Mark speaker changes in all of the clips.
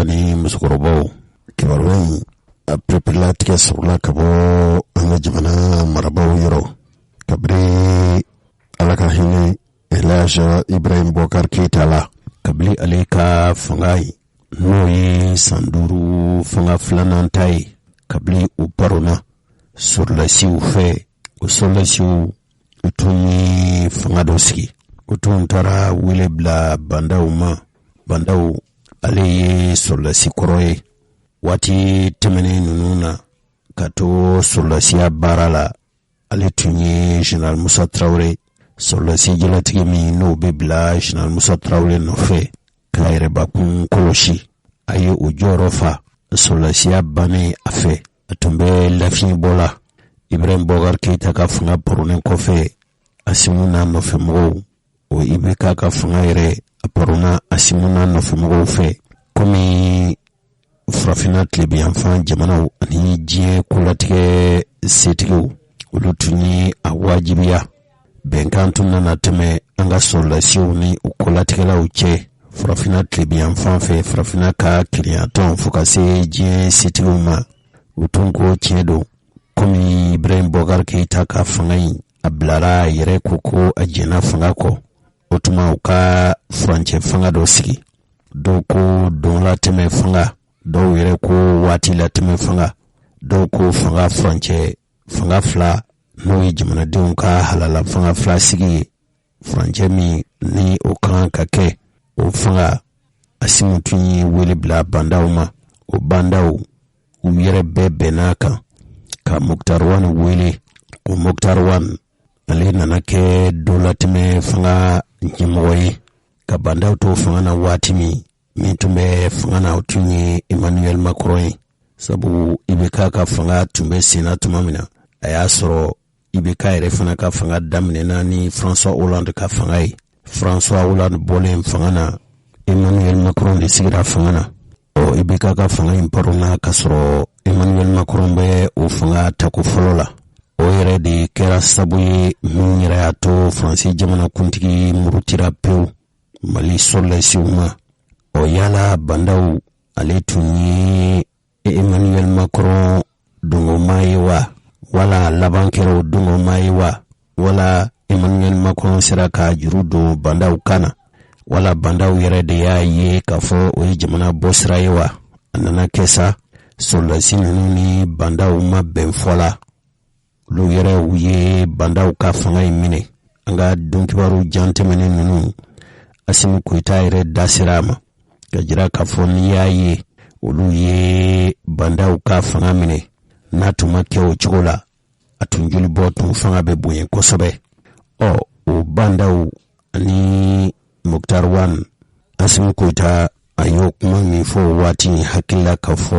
Speaker 1: ni musukorobaw kibarwen a preparative surla kabo anga jamana marabaw yoro kabri alaka hini Elijah Ibrahim Bokar Keitala kabli aleka fangai noyi sanduru fanga flanantai kabli uparona sur la siu fe sur la siu utuni fanga doski utun tara wile bla bandau aleye sur la sikoroye wati temene nununa kato sur la siya barala ale tunye General Musa Traoré sur la sijila tigimi no bebla General Musa Traoré no fe kaire bakun koloshi aye ujorofa sur la siya bane afe atumbe lafi bola Ibrahim Bokar Keita ka fanga porunen kofe asimuna no fe mo o ibeka ka fanga ire aparuna asimuna no fe mo fe komi frafina klebi enfant jamana ani jie kulatige setigo ulutuni awajibiya benkantuna na teme anga solation ni ukulatige la uche frafina klebi enfant fe frafina ka kliaton fokase jie setigo ma utunko chedo komi Ibrahim Bokar Keita ka fangai ablara yere koko ajena fangako otuma uka franche fanga dosiki doko don la teme fanga do yere ko wati la teme fanga doko fanga franche fanga fla no yijimana de ka halala fanga fla sigi franche mi ni okan kake o fanga asimutuni wele bla bandauma o bandau yere bebe naka ka Muktarwan wele o Muktarwan ale nanake dolatime fanga njimoyi ka bandau to fanga na watimi mitumbe fanga na utunyi Emmanuel Macron sabu ibeka ka fanga tumbe senatu mamina ayasoro ibeka ire fanga ka fanga damne nani François Hollande ka fanga François Hollande bole fanga na Emmanuel Macron de sigira fanga na o ibeka ka fanga imporona kasoro Emmanuel Macron be o fanga takufolola o yere de kera sabuye minyira to Francis jamana kuntigi murutira peu mali solle siuma o yala bandau aletuni Emmanuel Macron dungo maiwa wala labankero dungo maiwa wala Emmanuel Macron siraka jurudo bandau kana wala bandau yere de yaye kafo o jamana bosra yewa anana kesa solasi nuni bandau ma benfola lu yere uye bandau ka fanga imine anga dunkibaru jantemene nunu asimu kuita ire dasirama kajira kafoni yaye ulu ye bandau ka fanga mine natuma keo chokola atunjuli botu fanga bebuye kosobe o bandau ani Muktarwan asimu kuita ayo kuma mifo wati hakila kafo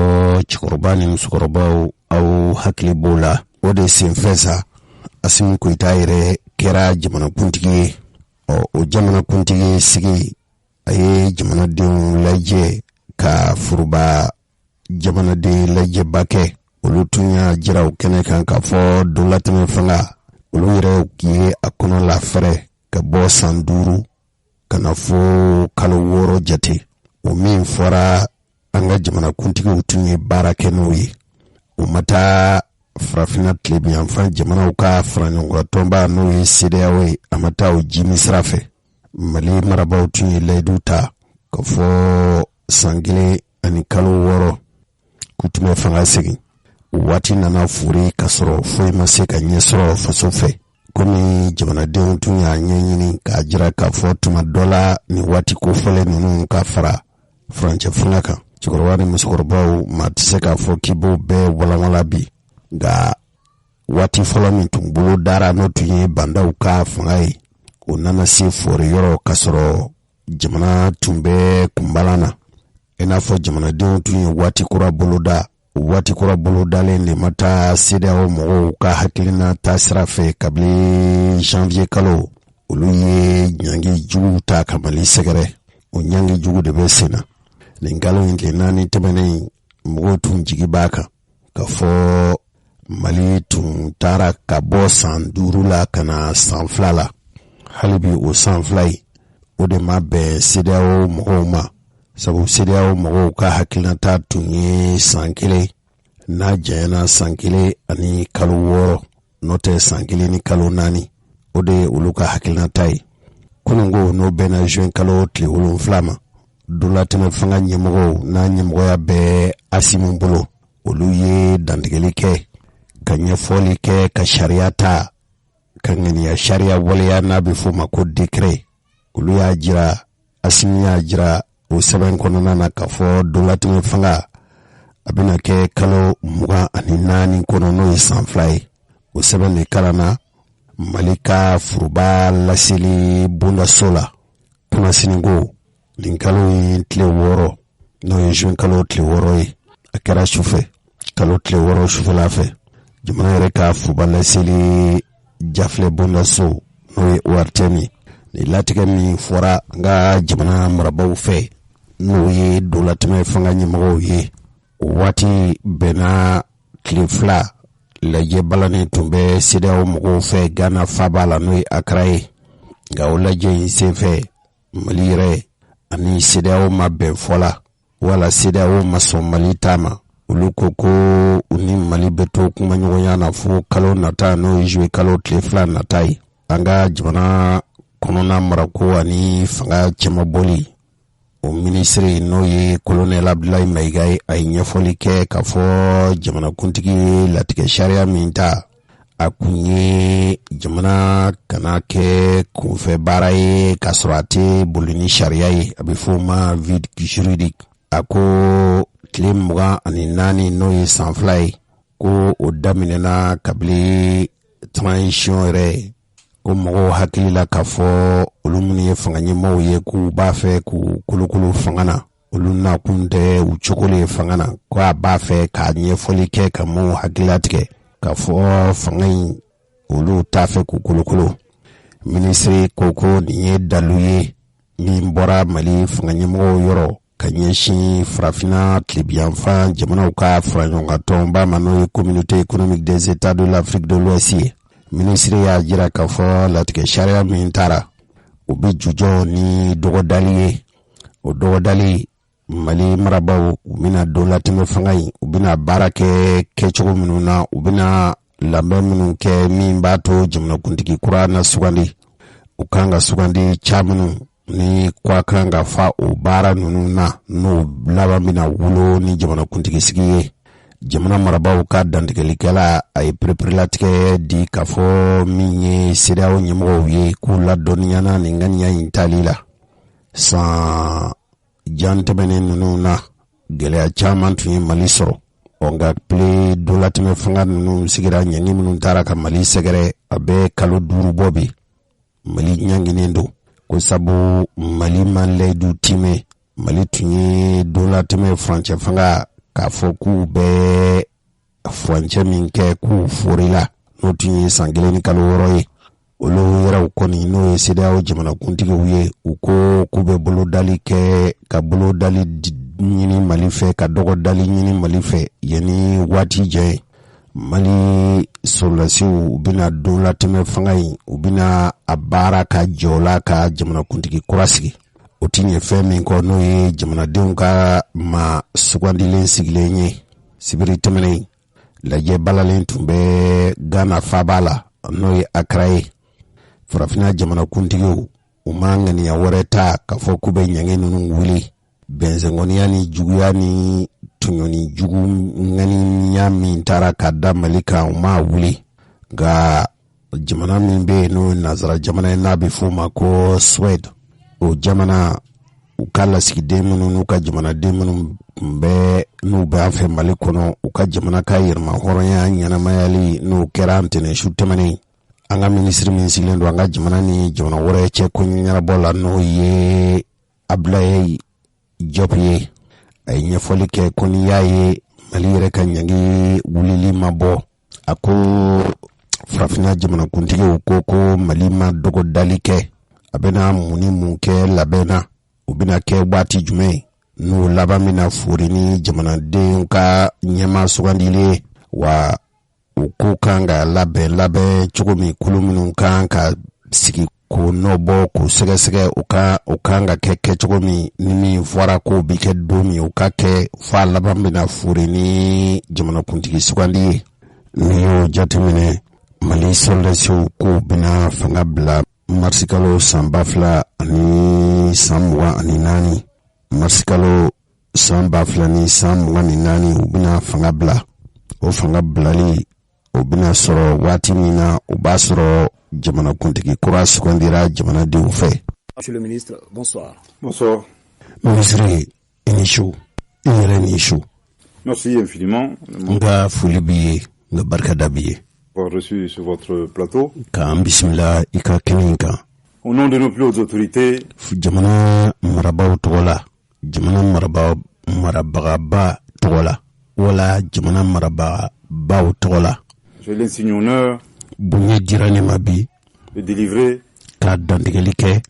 Speaker 1: chikurbani msukorobau au hakili bola ode sinfesa asimu kuitaire kera jamana kuntigi o jamana kuntigi sigi aye jamana diun laje ka furuba jamana de laje bake ulutunya jira ukene kan kafo dolatime fanga uluyire ukiye akono la fere ka bo sanduru kana fo kalo woro jate o min fora anga jamana kuntigi utunye barake noyi o mata frafina klebi enfant jamana uka franyongwa tomba noyi sideawe amata o jimi srafe mali maraba utunye leduta kafo sangile ani kalo woro kutume fanga sigi wati nana furi kasoro foi maseka nyesoro fasofe komi jamana de utunye nyenyini ka jira kafo tuma dola ni wati kufole nunu ka fara franche funaka chikorwani musukorbau matiseka fo kibo be wala bi ga wati fola mitumbulu dara no tuye bandau ka fungai onana si fori yoro kasoro jamana tumbe kumbalana ena fo jamana de tuye wati kura buluda le mata sida o mo ka hakilina tasrafe kabli janvier kalo uluye nyangi jugu ta kamali segere o nyangi jugu de besena lingalo inge nani temene mgo tunjigi baka kafo mali tun tara kabo sandurula kana sanflala halibi o sanflai o de mabe sidao mohoma sabu CEDEAO mɔgɔw ka hakilinata tun ye san 1 n'a janyana san 1 ani kalo 6 n'o tɛ san 1 ni kalo 4 o de ye olu ka hakilinata ye. Kunungo n'o bɛnna juin kalo tile 7 ma, dolatɛmɛ fanga ɲɛmɔgɔw n'a ɲɛmɔgɔya bɛɛ Asimu bolo, olu ye dantigɛli kɛ ka ɲɛfɔli kɛ ka sariya ta, ka ŋaniya sariya waleya n'a bɛ fɔ ma ko décret. Olu y'a jira, Asimu y'a jira o sɛbɛn kɔnɔna na k'a fɔ dolatɛmɛ fanga a bɛna kɛ kalo 24 kɔnɔ n'o ye san 2 ye. O sɛbɛn de kalanna Mali ka furuba laseli bondaso la. Kunnasinigo nin kalo ye tile 6 n'o ye juin kalo tile 6 ye. A kɛra sufɛ, kalo tile 6 sufɛla fɛ. Jamana yɛrɛ ka furuba laseli jafilɛ bondaso n'o ye ORTM ye. Ni latigɛ min fɔra an ka jamana marabaw fɛ n'o ye dolatɛmɛ fanga ɲɛmɔgɔw ye. O waati bɛnna tile 2 lajɛ balani tun bɛ CEDEAO mɔgɔw fɛ Ghana faba la n'o ye Accra ye. Nka o lajɛ in senfɛ Mali yɛrɛ ani CEDEAO ma bɛn fɔla, wala CEDEAO ma sɔn Mali ta ma. Olu ko ko u ni Mali bɛ to kuma ɲɔgɔnya na fo kalo nata n'o ye juillet kalo tile 2 nata ye. An ka jamana kɔnɔna marako ani fanga cɛmabɔli, o minisiri n'o ye colonel Abdoulaye Maiga ye a ye ɲɛfɔli kɛ k'a fɔ jamanakuntigi latigɛ sariya min ta a kun ye jamana kana kɛ kunfɛ baara ye k'a sɔrɔ a tɛ boli ni sariya ye, a bɛ fɔ o ma vide juridique. A ko tile 24 n'o ye san 2 ye ko o daminɛna kabili transition yɛrɛ, ko mɔgɔw hakili la k'a fɔ olu minnu ye fanga ɲɛmɔgɔw ye k'u b'a fɛ k'u kolokolo fanga na, olu nakun tɛ u cogo ye fanga na, ko a b'a fɛ k'a ɲɛfɔli kɛ ka mɔgɔw hakili tigɛ k'a fɔ fanga in olu t'a fɛ k'u kolokolo. Minisiri ko nin ye dalu ye min bɔra Mali fanga ɲɛmɔgɔw yɔrɔ ka ɲɛsin farafinna tilebiyanfan jamanaw ka fara ɲɔgɔn kan tɔnba ma n'o ye Communauté économique des États de l'Afrique de l'Ouest ye. Minisiri y'a jira k'a fɔ latigɛ sariya min taara o bɛ jujɔ ni dɔgɔdali ye. O dɔgɔdali Mali marabaw u bɛna dolatɛmɛ fanga in u bɛna baara kɛ kɛcogo minnu na, u bɛna labɛn minnu kɛ min b'a to jamanakuntigi kura na sugandi. U kan ka sugandi caman ni kwa kan ka fa o baara ninnu na n'o laban bɛna wolo ni jamanakuntigi sigi ye. Jamana marabaw ka dantigɛlikɛla a ye pereperelatigɛ di k'a fɔ min ye CEDEAO ɲɛmɔgɔw ye k'u ladɔnniyana nin ŋaniya in tali la. San jan tɛmɛnen ninnu na gɛlɛya caman tun ye Mali sɔrɔ. Nka tile dolatɛmɛ fanga ninnu sigira ɲɛngi minnu taara ka Mali sɛgɛrɛ a bɛ kalo 5 bɔ bi. Mali ɲanginen don ko sabu Mali ma layidu time. Mali tun ye dolatɛmɛ furancɛ fanga k'a fɔ k'u bɛ furancɛ min kɛ k'u forila n'o tun ye san 1 ni kalo 6 ye. Olu yɛrɛw kɔni n'o ye CEDEAO jamanakuntigiw ye u ko k'u bɛ bolodali kɛ ka bolodali ɲini Mali fɛ ka dɔgɔdali ɲini Mali fɛ yanni waati jɛ. Mali sɔrɔlasiw u bɛna dolatɛmɛ fanga in u bɛna a baara ka jɔ la ka jamanakuntigi kura sigi. O tɛ ɲɛ fɛn min kɔ n'o ye jamanadenw ka ma sugandilen sigilen ye. Sibiri tɛmɛnen lajɛ balalen tun bɛ Ghana faba la n'o ye Accra ye. Farafinna jamanakuntigiw u ma ŋaniya wɛrɛ ta k'a fɔ k'u bɛ ɲɛngɛ ninnu wuli. Bɛnsɛngɔniya ni juguya ni tuɲɔni jugu ŋaniya min taara ka da Mali kan u ma wuli. Nka jamana min bɛ yen n'o ye nazara jamana ye n'a bɛ f'o ma ko Suède, o jamana u ka lasigiden minnu n'u ka jamanaden minnu bɛ n'u bɛ an fɛ Mali kɔnɔ u ka jamana ka yɛrɛma hɔrɔnya ɲɛnamayali n'o kɛra ntɛnɛnsu tɛmɛnen. An ka minisiri min sigilen don an ka jamana ni jamana wɛrɛ cɛ ko ɲɛnabɔ la n'o ye Abdoulaye Diop ye. A ye ɲɛfɔli kɛ ko n'i y'a ye Mali yɛrɛ ka ɲangi wulili ma bɔ, a ko farafinna jamanakuntigiw ko Mali ma dɔgɔdali kɛ, a bɛna mun ni mun kɛ labɛn na, o bɛna kɛ waati jumɛn n'o laban bɛna fori ni jamanadenw ka ɲɛma sugandili wa u ko kan ka labɛn cogo min kulu minnu kan ka sigi k'o nɔ bɔ k'o sɛgɛsɛgɛ o kan ka kɛ kɛcogo min ni min fɔra k'o bi kɛ don min o ka kɛ f'a laban bɛna fure ni jamanakuntigi sugandi ye. N'i y'o jateminɛ Mali soldasiw k'o bɛna fanga bila marisi kalo san 2024 marisi kalo san 2024 u bɛna fanga bila. O fanga bilali o bɛna sɔrɔ waati min na o b'a sɔrɔ jamanakuntigi kura sugandira jamanadenw fɛ.
Speaker 2: Monsieur le ministre, bonsoir.
Speaker 3: Bonsoir.
Speaker 1: Ministre, i ni su. I yɛrɛ ni su.
Speaker 3: Merci infiniment.
Speaker 1: Nga foli b'i ye, nga barika da b'i ye.
Speaker 3: Avoir reçu sur votre plateau.
Speaker 1: K'an bisimila i ka kɛnɛ in kan.
Speaker 3: Au nom de nos plus hautes autorités.
Speaker 1: Jamana marabaw tɔgɔ la, jamana marabagaba tɔgɔ la, wala jamana marabagabaw tɔgɔ la.
Speaker 3: J'ai l'insigne honneur
Speaker 1: bonya dira ne ma bi
Speaker 3: de délivrer
Speaker 1: ka dantigɛli kɛ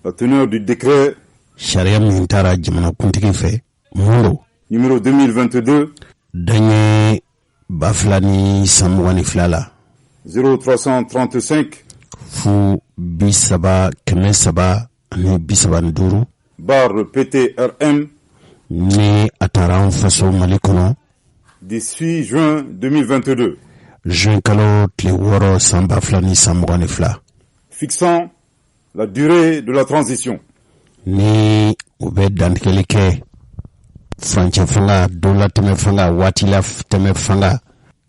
Speaker 3: la teneur du décret
Speaker 1: sariya min taara jamanakuntigi fɛ mun do
Speaker 3: numéro 2022
Speaker 1: daɲɛ 2022 la
Speaker 3: 0335
Speaker 1: fu 335
Speaker 3: barre PTRM
Speaker 1: ni a taara an faso Mali kɔnɔ
Speaker 3: 18 juin 2022
Speaker 1: juin kalo tile 6 san 2022
Speaker 3: fixant la durée de la transition
Speaker 1: ni o bɛ dantigɛli kɛ furancɛ fanga dɔla tɛmɛ fanga waati la tɛmɛ fanga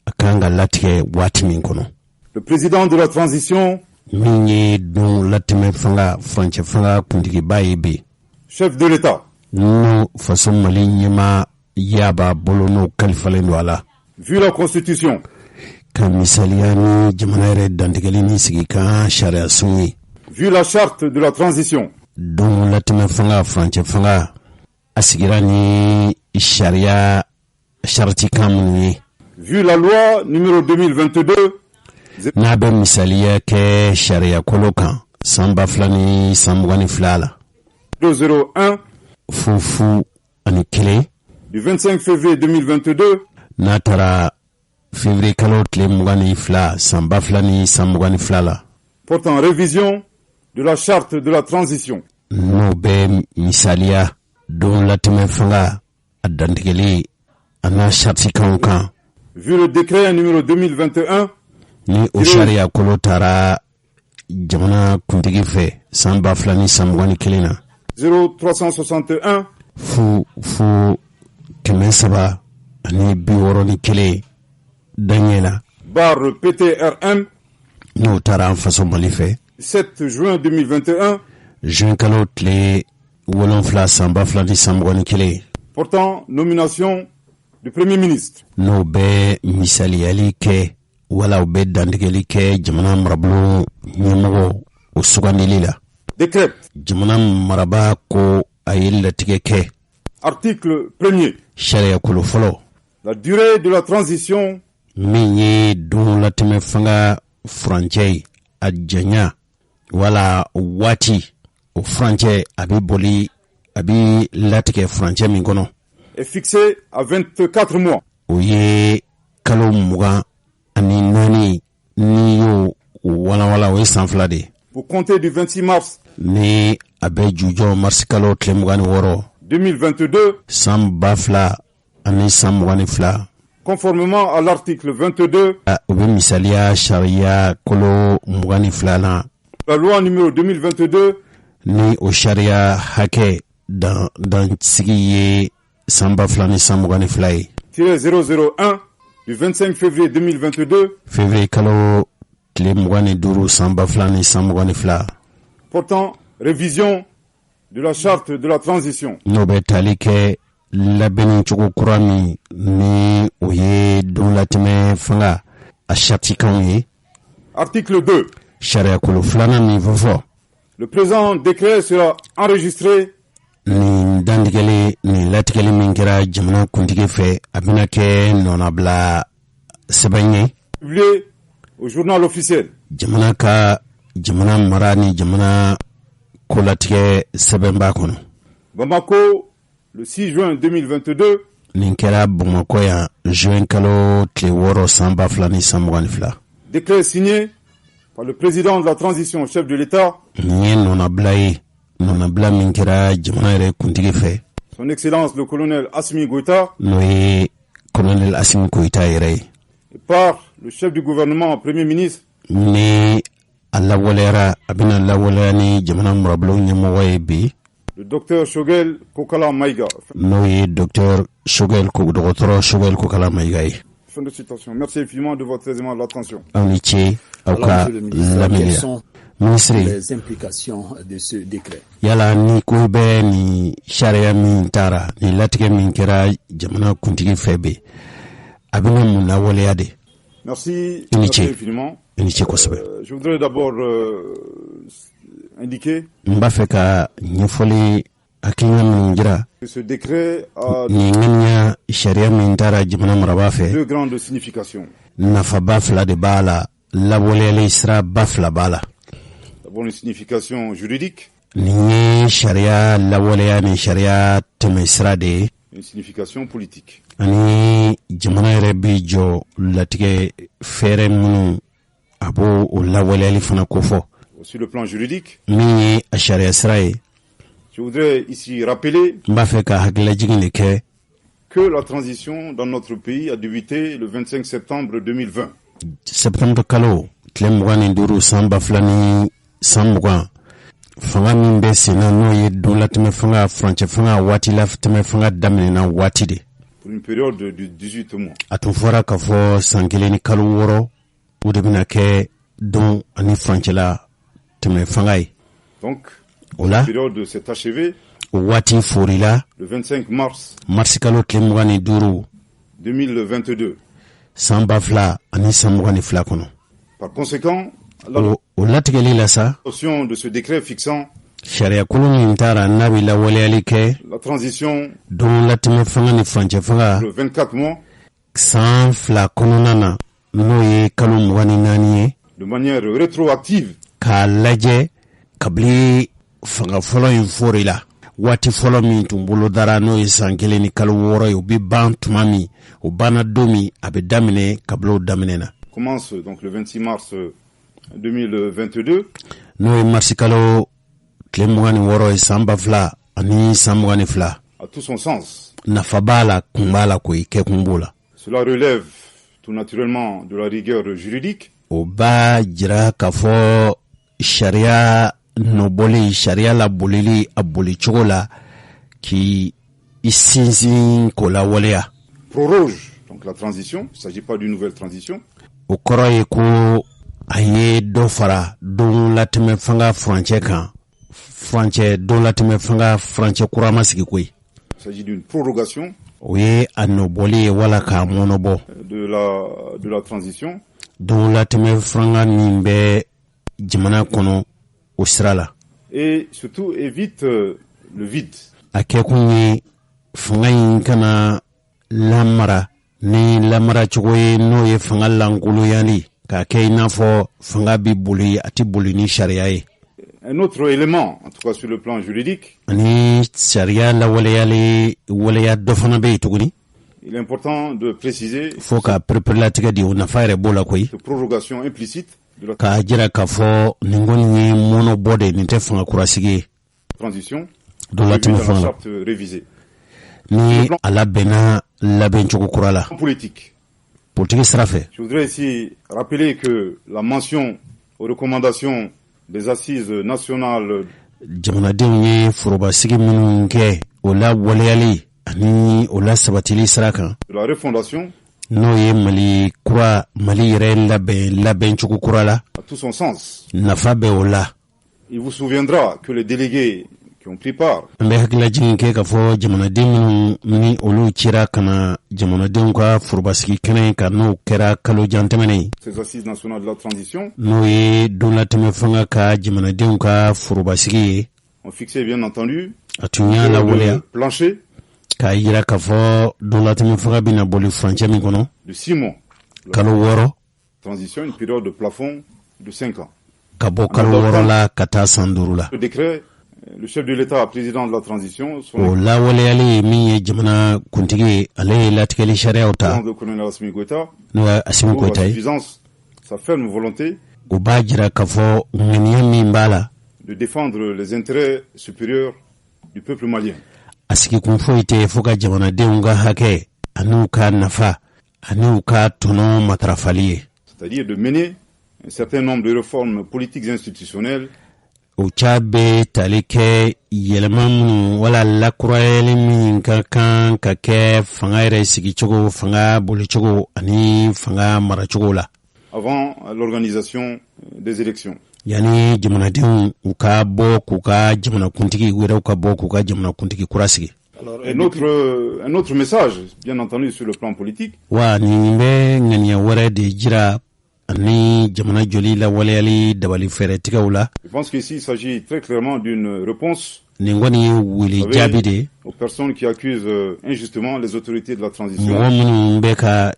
Speaker 1: a kan ka latigɛ waati min kɔnɔ.
Speaker 3: Le président de la transition
Speaker 1: min ye don latɛmɛ fanga furancɛ fanga kuntigiba ye bi
Speaker 3: chef de l'État
Speaker 1: n'o faso Mali ɲɛma yaba bolo n'o kalifalen don a la.
Speaker 3: Vu la constitution
Speaker 1: ka misaliya ni jamana yɛrɛ dantigɛli ni sigi kan sariya sun ye.
Speaker 3: Vu la charte de la transition
Speaker 1: don latɛmɛ fanga furancɛ fanga a sigira ni sariya charti kan minnu ye.
Speaker 3: Vu la loi numéro 2022
Speaker 1: n'a bɛ misaliya kɛ sariya kolo kan san 2022 la
Speaker 3: 201
Speaker 1: fu ani kelen
Speaker 3: du 25 février 2022
Speaker 1: n'a taara février kalo tile 22 san 2022 la
Speaker 3: portant révision de la charte de la transition.
Speaker 1: n'o bɛ misaliya don latɛmɛ fanga a dantigɛli a n'a charti kanw kan.
Speaker 3: Vu le décret numéro 2021
Speaker 1: ni o sariya kolo taara jamana kuntigi fɛ san 2021 na
Speaker 3: 0361
Speaker 1: fu 361 daɲɛ la
Speaker 3: barre PTRM
Speaker 1: n'o taara an faso Mali fɛ
Speaker 3: 7 juin 2021
Speaker 1: juin kalo tile 7 san 2021
Speaker 3: portant nomination du Premier ministre.
Speaker 1: n'o bɛ misaliyali kɛ wala u bɛ dantigɛli kɛ jamana marabolo ɲɛmɔgɔ o sugandili la.
Speaker 3: Décret.
Speaker 1: Jamana maraba ko a ye latigɛ kɛ.
Speaker 3: Article 1er.
Speaker 1: Sariya kolo fɔlɔ.
Speaker 3: La durée de la transition.
Speaker 1: Min ye don latɛmɛ fanga furancɛ ye a janya wala waati o furancɛ a bɛ boli a bɛ latigɛ furancɛ min kɔnɔ.
Speaker 3: Est fixé à 24 mois.
Speaker 1: O ye kalo 20 ani 4 ni y'o walawala o ye san 2 de.
Speaker 3: Pour compter du 26 mars.
Speaker 1: Ni a bɛ jujɔ marisi kalo tile 26
Speaker 3: 2022
Speaker 1: san 2022 ani san 22
Speaker 3: conformément à l'article 22
Speaker 1: o bɛ misaliya sariya kolo 22 na
Speaker 3: la loi numéro 2022
Speaker 1: ni o sariya hakɛ dansigi ye san 2000 ni san 22 ye
Speaker 3: -001 du 25 février 2022
Speaker 1: février kalo tile 25 san 2000 ni san 22
Speaker 3: portant révision de la charte de la transition.
Speaker 1: N'o bɛ tali kɛ labɛnni cogo kura min ni o ye don latɛmɛ fanga a charte kanw ye.
Speaker 3: Article 2.
Speaker 1: Sariya kolo 2 min fɔ.
Speaker 3: Le présent décret sera enregistré.
Speaker 1: Nin dantigɛli nin latigɛli min kɛra jamana kuntigi fɛ a bɛna kɛ nɔnabila sɛbɛn ye.
Speaker 3: Publié au journal officiel.
Speaker 1: Jamana mara ni jamana kolatigɛ sɛbɛn b'a kɔnɔ.
Speaker 3: Bamako le 6 juin 2022.
Speaker 1: Nin kɛra Bamakɔ yan juin kalo tile 6 san 2022.
Speaker 3: Décret signé par le président de la transition, chef de l'État, son Excellence le colonel Assimi Goïta,
Speaker 1: et
Speaker 3: par le chef du gouvernement, Premier ministre,
Speaker 1: le
Speaker 3: docteur Shogel Kokala Maïga. Fin de citation. Merci infiniment de votre aisement et de l'attention.
Speaker 2: Alors, monsieur le ministre, quelles sont les implications de ce décret?
Speaker 1: Yala ni ko be ni sharia min tara ni latige min kera jamana kuntigi febe abina munna waleyade.
Speaker 3: Merci infiniment. Je voudrais d'abord indiquer que ce décret a deux grandes significations. D'abord une signification juridique, une signification politique. Sur le plan juridique, je voudrais ici rappeler que la transition dans notre pays a débuté le 25 septembre 2020. Fanga min be sena no ye dola teme fanga franche fanga wati la teme fanga damene na wati de pour une période de 18 mois.
Speaker 1: Atun fora ka fo sankele ni kalu woro o de bina ke don ani franche la teme fanga yi.
Speaker 3: Donc
Speaker 1: la
Speaker 3: période s'est achevée
Speaker 1: wati forila
Speaker 3: le 25 mars
Speaker 1: kalo tlemwani duru
Speaker 3: 2022.
Speaker 1: Samba fla ani samwani fla kono.
Speaker 3: Par conséquent,
Speaker 1: la
Speaker 3: notion de ce décret fixant
Speaker 1: la
Speaker 3: transition
Speaker 1: le
Speaker 3: 24 mois de manière rétroactive
Speaker 1: wati folo mi tumbulu dara no isankele ni kalu woro yo bi ban tumami o bana domi abe damine kablo daminena
Speaker 3: commence donc le 26 mars 2022.
Speaker 1: No marsikalo klemwani woro isamba fla ani samwani fla
Speaker 3: a tout son sens.
Speaker 1: Nafabala kumbala ko ike kumbula.
Speaker 3: Cela relève tout naturellement de la rigueur juridique.
Speaker 1: Oba jira kafo sharia noboli sharia la bolili aboli chola ki isinzin kola walea.
Speaker 3: Proroge donc la transition, il ne s'agit pas d'une nouvelle transition.
Speaker 1: Okoroye ko aye do fara don latime fanga franche kan franche don latime fanga franche kurama sigi koy.
Speaker 3: Il s'agit d'une prorogation.
Speaker 1: Oui, anoboli wala ka monobo
Speaker 3: de la transition.
Speaker 1: Don latime fanga nimbe jamana kono Australa.
Speaker 3: Et surtout évite le vide.
Speaker 1: Akekunyi fanga yinkana lamara ni lamara chogoye no ye fanga langulu yani ka ke inafo fanga bi buli ati buli ni sharia ye.
Speaker 3: Un autre élément, en tout cas sur le plan juridique,
Speaker 1: ani sharia la walaya dofana be tuguni.
Speaker 3: Il est important de préciser
Speaker 1: faut ka prepare tika di una faire bola koy
Speaker 3: de prorogation implicite de la
Speaker 1: ka jira ka fo ningoni mono bode ni te fanga kurasigi
Speaker 3: transition
Speaker 1: de la
Speaker 3: charte révisée.
Speaker 1: Ni ala bena la benchuko kurala
Speaker 3: politique.
Speaker 1: Srafe.
Speaker 3: Je voudrais ici rappeler que la mention aux recommandations des assises nationales
Speaker 1: jamanadin furuba sigi minunke ola waleyali ani ola sabatili saraka
Speaker 3: de la refondation
Speaker 1: no ye mali kura mali yere laben chuku kurala
Speaker 3: a tout son sens.
Speaker 1: Nafa be ola.
Speaker 3: Il vous souviendra que les délégués qui ont pris part
Speaker 1: mbe hakila jinke ka fo jamanadin ni olu chira kana jamanadin ka furuba sigi kene ka no kera kalo jantemene
Speaker 3: ces assises nationales de la transition
Speaker 1: no ye donla teme fanga ka jamanadin ka furuba sigi
Speaker 3: ont fixé bien entendu
Speaker 1: atunya la wolea
Speaker 3: plancher
Speaker 1: ka yira ka fo donla teme fanga bina boli franche mi kono
Speaker 3: de 6 mois.
Speaker 1: Kalo woro
Speaker 3: transition, une période de plafond de 5 ans.
Speaker 1: Kabo kalo woro la kata sandurula.
Speaker 3: Le décret, le chef de l'État, président de la transition,
Speaker 1: la wale ali mi jamana kuntigi ale latikeli sharia uta
Speaker 3: le colonel Assimi Goïta,
Speaker 1: no Assimi Goïta
Speaker 3: suffisance sa ferme volonté o b'a jira k'a fɔ ŋaniya min b'a la
Speaker 2: de défendre les intérêts supérieurs du peuple malien.
Speaker 3: A sigi kun foyi tɛ fo ka jamanadenw ka hakɛ an'u ka nafa an'u ka tɔnɔ matarafali ye.
Speaker 2: C'est-à-dire de mener un certain nombre de réformes politiques institutionnelles.
Speaker 3: O ca bɛ tali kɛ yɛlɛma minnu wala lakurayali min ka kan ka kɛ fanga yɛrɛ sigicogo fanga bolicogo ani fanga maracogo la.
Speaker 2: Avant l'organisation des élections.
Speaker 3: Yani jamanadenw u ka bɔ k'u ka jamanakuntigi wɛrɛw ka bɔ k'u ka jamanakuntigi kura sigi.
Speaker 2: Un autre message, bien entendu, sur le plan politique.
Speaker 3: Wa nin bɛ ŋaniya wɛrɛ de jira ani jamana joli la waleyali dabali fɛrɛ tigɛw la.
Speaker 2: Je pense qu'ici il s'agit très clairement d'une réponse
Speaker 3: nin kɔni ye wele jaabi de
Speaker 2: aux personnes qui accusent injustement les autorités de la transition.
Speaker 3: Mɔgɔ minnu bɛ ka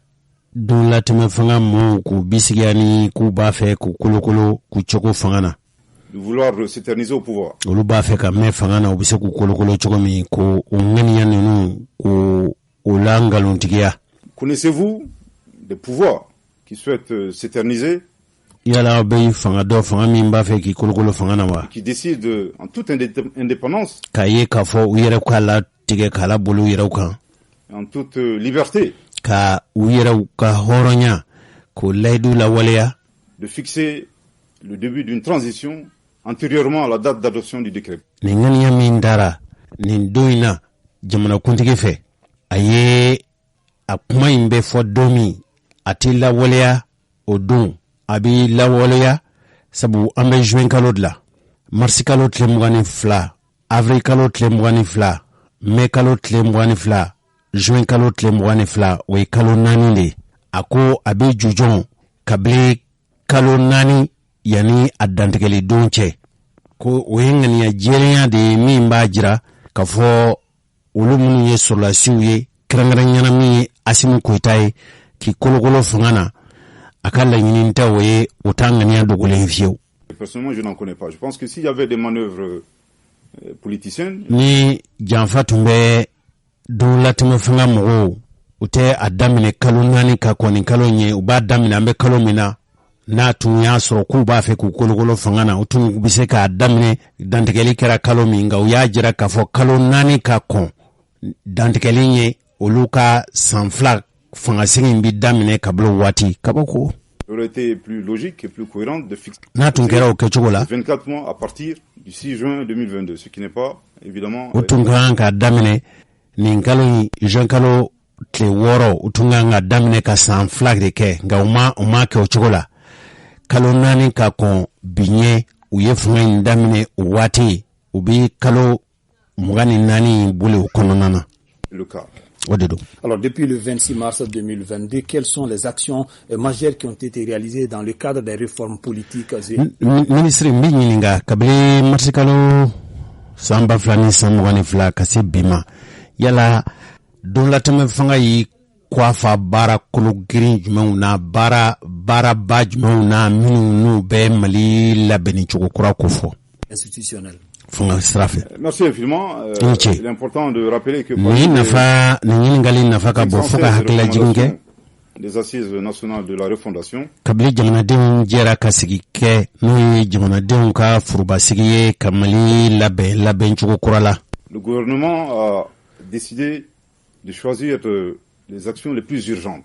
Speaker 3: don latɛmɛ fanga mɔɔw k'u bisigiya ni k'u b'a fɛ k'u kolokolo k'u cogo fanga na.
Speaker 2: De vouloir s'éterniser au pouvoir.
Speaker 3: Olu b'a fɛ ka mɛn fanga na u bɛ se k'u kolokolo cogo min ko o ŋaniya ninnu k'o la nkalontigiya.
Speaker 2: Connaissez-vous des pouvoirs qui souhaitent s'éterniser?
Speaker 3: Yala bɛ fanga dɔ fanga min b'a fɛ k'i kolokolo fanga na wa?
Speaker 2: Qui décident en toute indépendance.
Speaker 3: K'a ye k'a fɔ u yɛrɛ k'a la tigɛ k'a la bolo u yɛrɛw kan.
Speaker 2: En toute liberté.
Speaker 3: Ka u yɛrɛw ka hɔrɔnya k'o layidu lawaleya.
Speaker 2: De fixer le début d'une transition antérieurement à la date d'adoption du décret.
Speaker 3: Nin ŋaniya min dara nin don in na jamanakuntigi fɛ a ye a kuma in bɛ fɔ don min a tɛ lawaleya o don a bɛ lawaleya sabu an bɛ juin kalo de la marisi kalo tile 22 avril kalo tile 22 mai kalo tile 22 juin kalo tile 22 o ye kalo 4 de a ko a bɛ jujɔn kabili kalo 4 yani a dantigɛli don cɛ ko o ye ŋaniya jɛlenya de ye min b'a jira k'a fɔ olu minnu ye sɔrɔlasiw ye kɛrɛnkɛrɛnyana min ye Asimu Koyita ye k'i kolokolo fanga na a ka laɲini tɛ o ye o t'a ŋaniya dogolen fiyewu.
Speaker 2: Personnellement, je n'en connais pas. Je pense que s'il y avait des manœuvres politiciennes.
Speaker 3: Ni janfa tun bɛ don latɛmɛ fanga mɔgɔw u tɛ a daminɛ kalo 4 ka kɔni kalo ye u b'a daminɛ an bɛ kalo min na n'a tun y'a sɔrɔ k'u b'a fɛ k'u kolokolo fanga na u tun bɛ se k'a daminɛ dantigɛli kɛra kalo min nka u y'a jira k'a fɔ kalo 4 ka kɔn dantigɛli ye olu ka san 2 fangasigi bi daminɛ kabilo waati kabako.
Speaker 2: Aurait été plus logique et plus cohérent de fixer.
Speaker 3: N'a tun kɛra o kɛcogo la
Speaker 2: 24 mois à partir du 6 juin 2022, ce qui n'est pas évidemment.
Speaker 3: O tun kan ka daminɛ nin kalo juin kalo tile 6 u tun kan ka daminɛ ka san 2 de kɛ nka u ma kɛ o cogo la. Kalo 4 ka kɔn binye u ye fanga in daminɛ o waati u bi kalo 24 boli o kɔnɔna na.
Speaker 2: Le cas.
Speaker 3: Alors,
Speaker 2: depuis le 26 mars 2022, quelles sont les actions majeures qui ont été réalisées dans le cadre des réformes politiques?
Speaker 3: Ministre Mbininga, kabili marsikalo samba flani samwani fla kasi bima. Yala, don la teme fanga yi kwafa bara kulu girin jumau na bara ba jumau na minu nu be mali labeni chuko kura kufo.
Speaker 2: Institutionnel.
Speaker 3: Merci
Speaker 2: infiniment. Il est important de rappeler que des assises nationales de la refondation. Le gouvernement a décidé de choisir les actions les plus urgentes.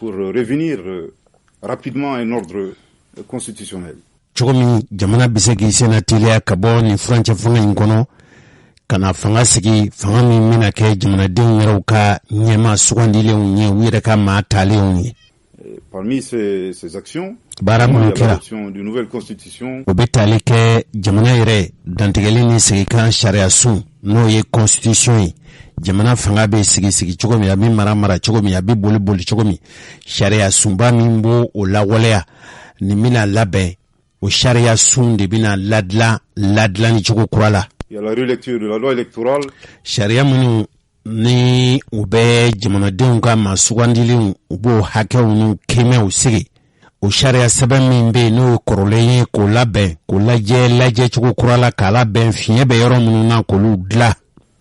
Speaker 2: Pour revenir rapidement à un ordre constitutionnel.
Speaker 3: Chogomi jamana bisegi senatilia kabo ni franche fanga inkono kana fanga sigi fanga mina ke jamana den yero ka nyema sugandile unye wire ka matale unye.
Speaker 2: Parmi ces actions,
Speaker 3: l'adoption
Speaker 2: d'une nouvelle constitution.
Speaker 3: Obetale ke jamana yere dantigeli ni sigi kan sharia sun no ye constitution yi. Jamana fanga be sigi chogomi abi mara chogomi abi boli chogomi sharia sumba mimbo o la walea ni mina labe o sharia sun de bina ladla ni chogo kurala.
Speaker 2: Il y a la relecture de la loi électorale.
Speaker 3: Sharia munu ni ube jamana denga masugandili ubo hake unu keme usigi o sharia seben mimbe no koroleye ko labe ko laje chogo kurala kala ben fiye be yoro munu na ko lu dla.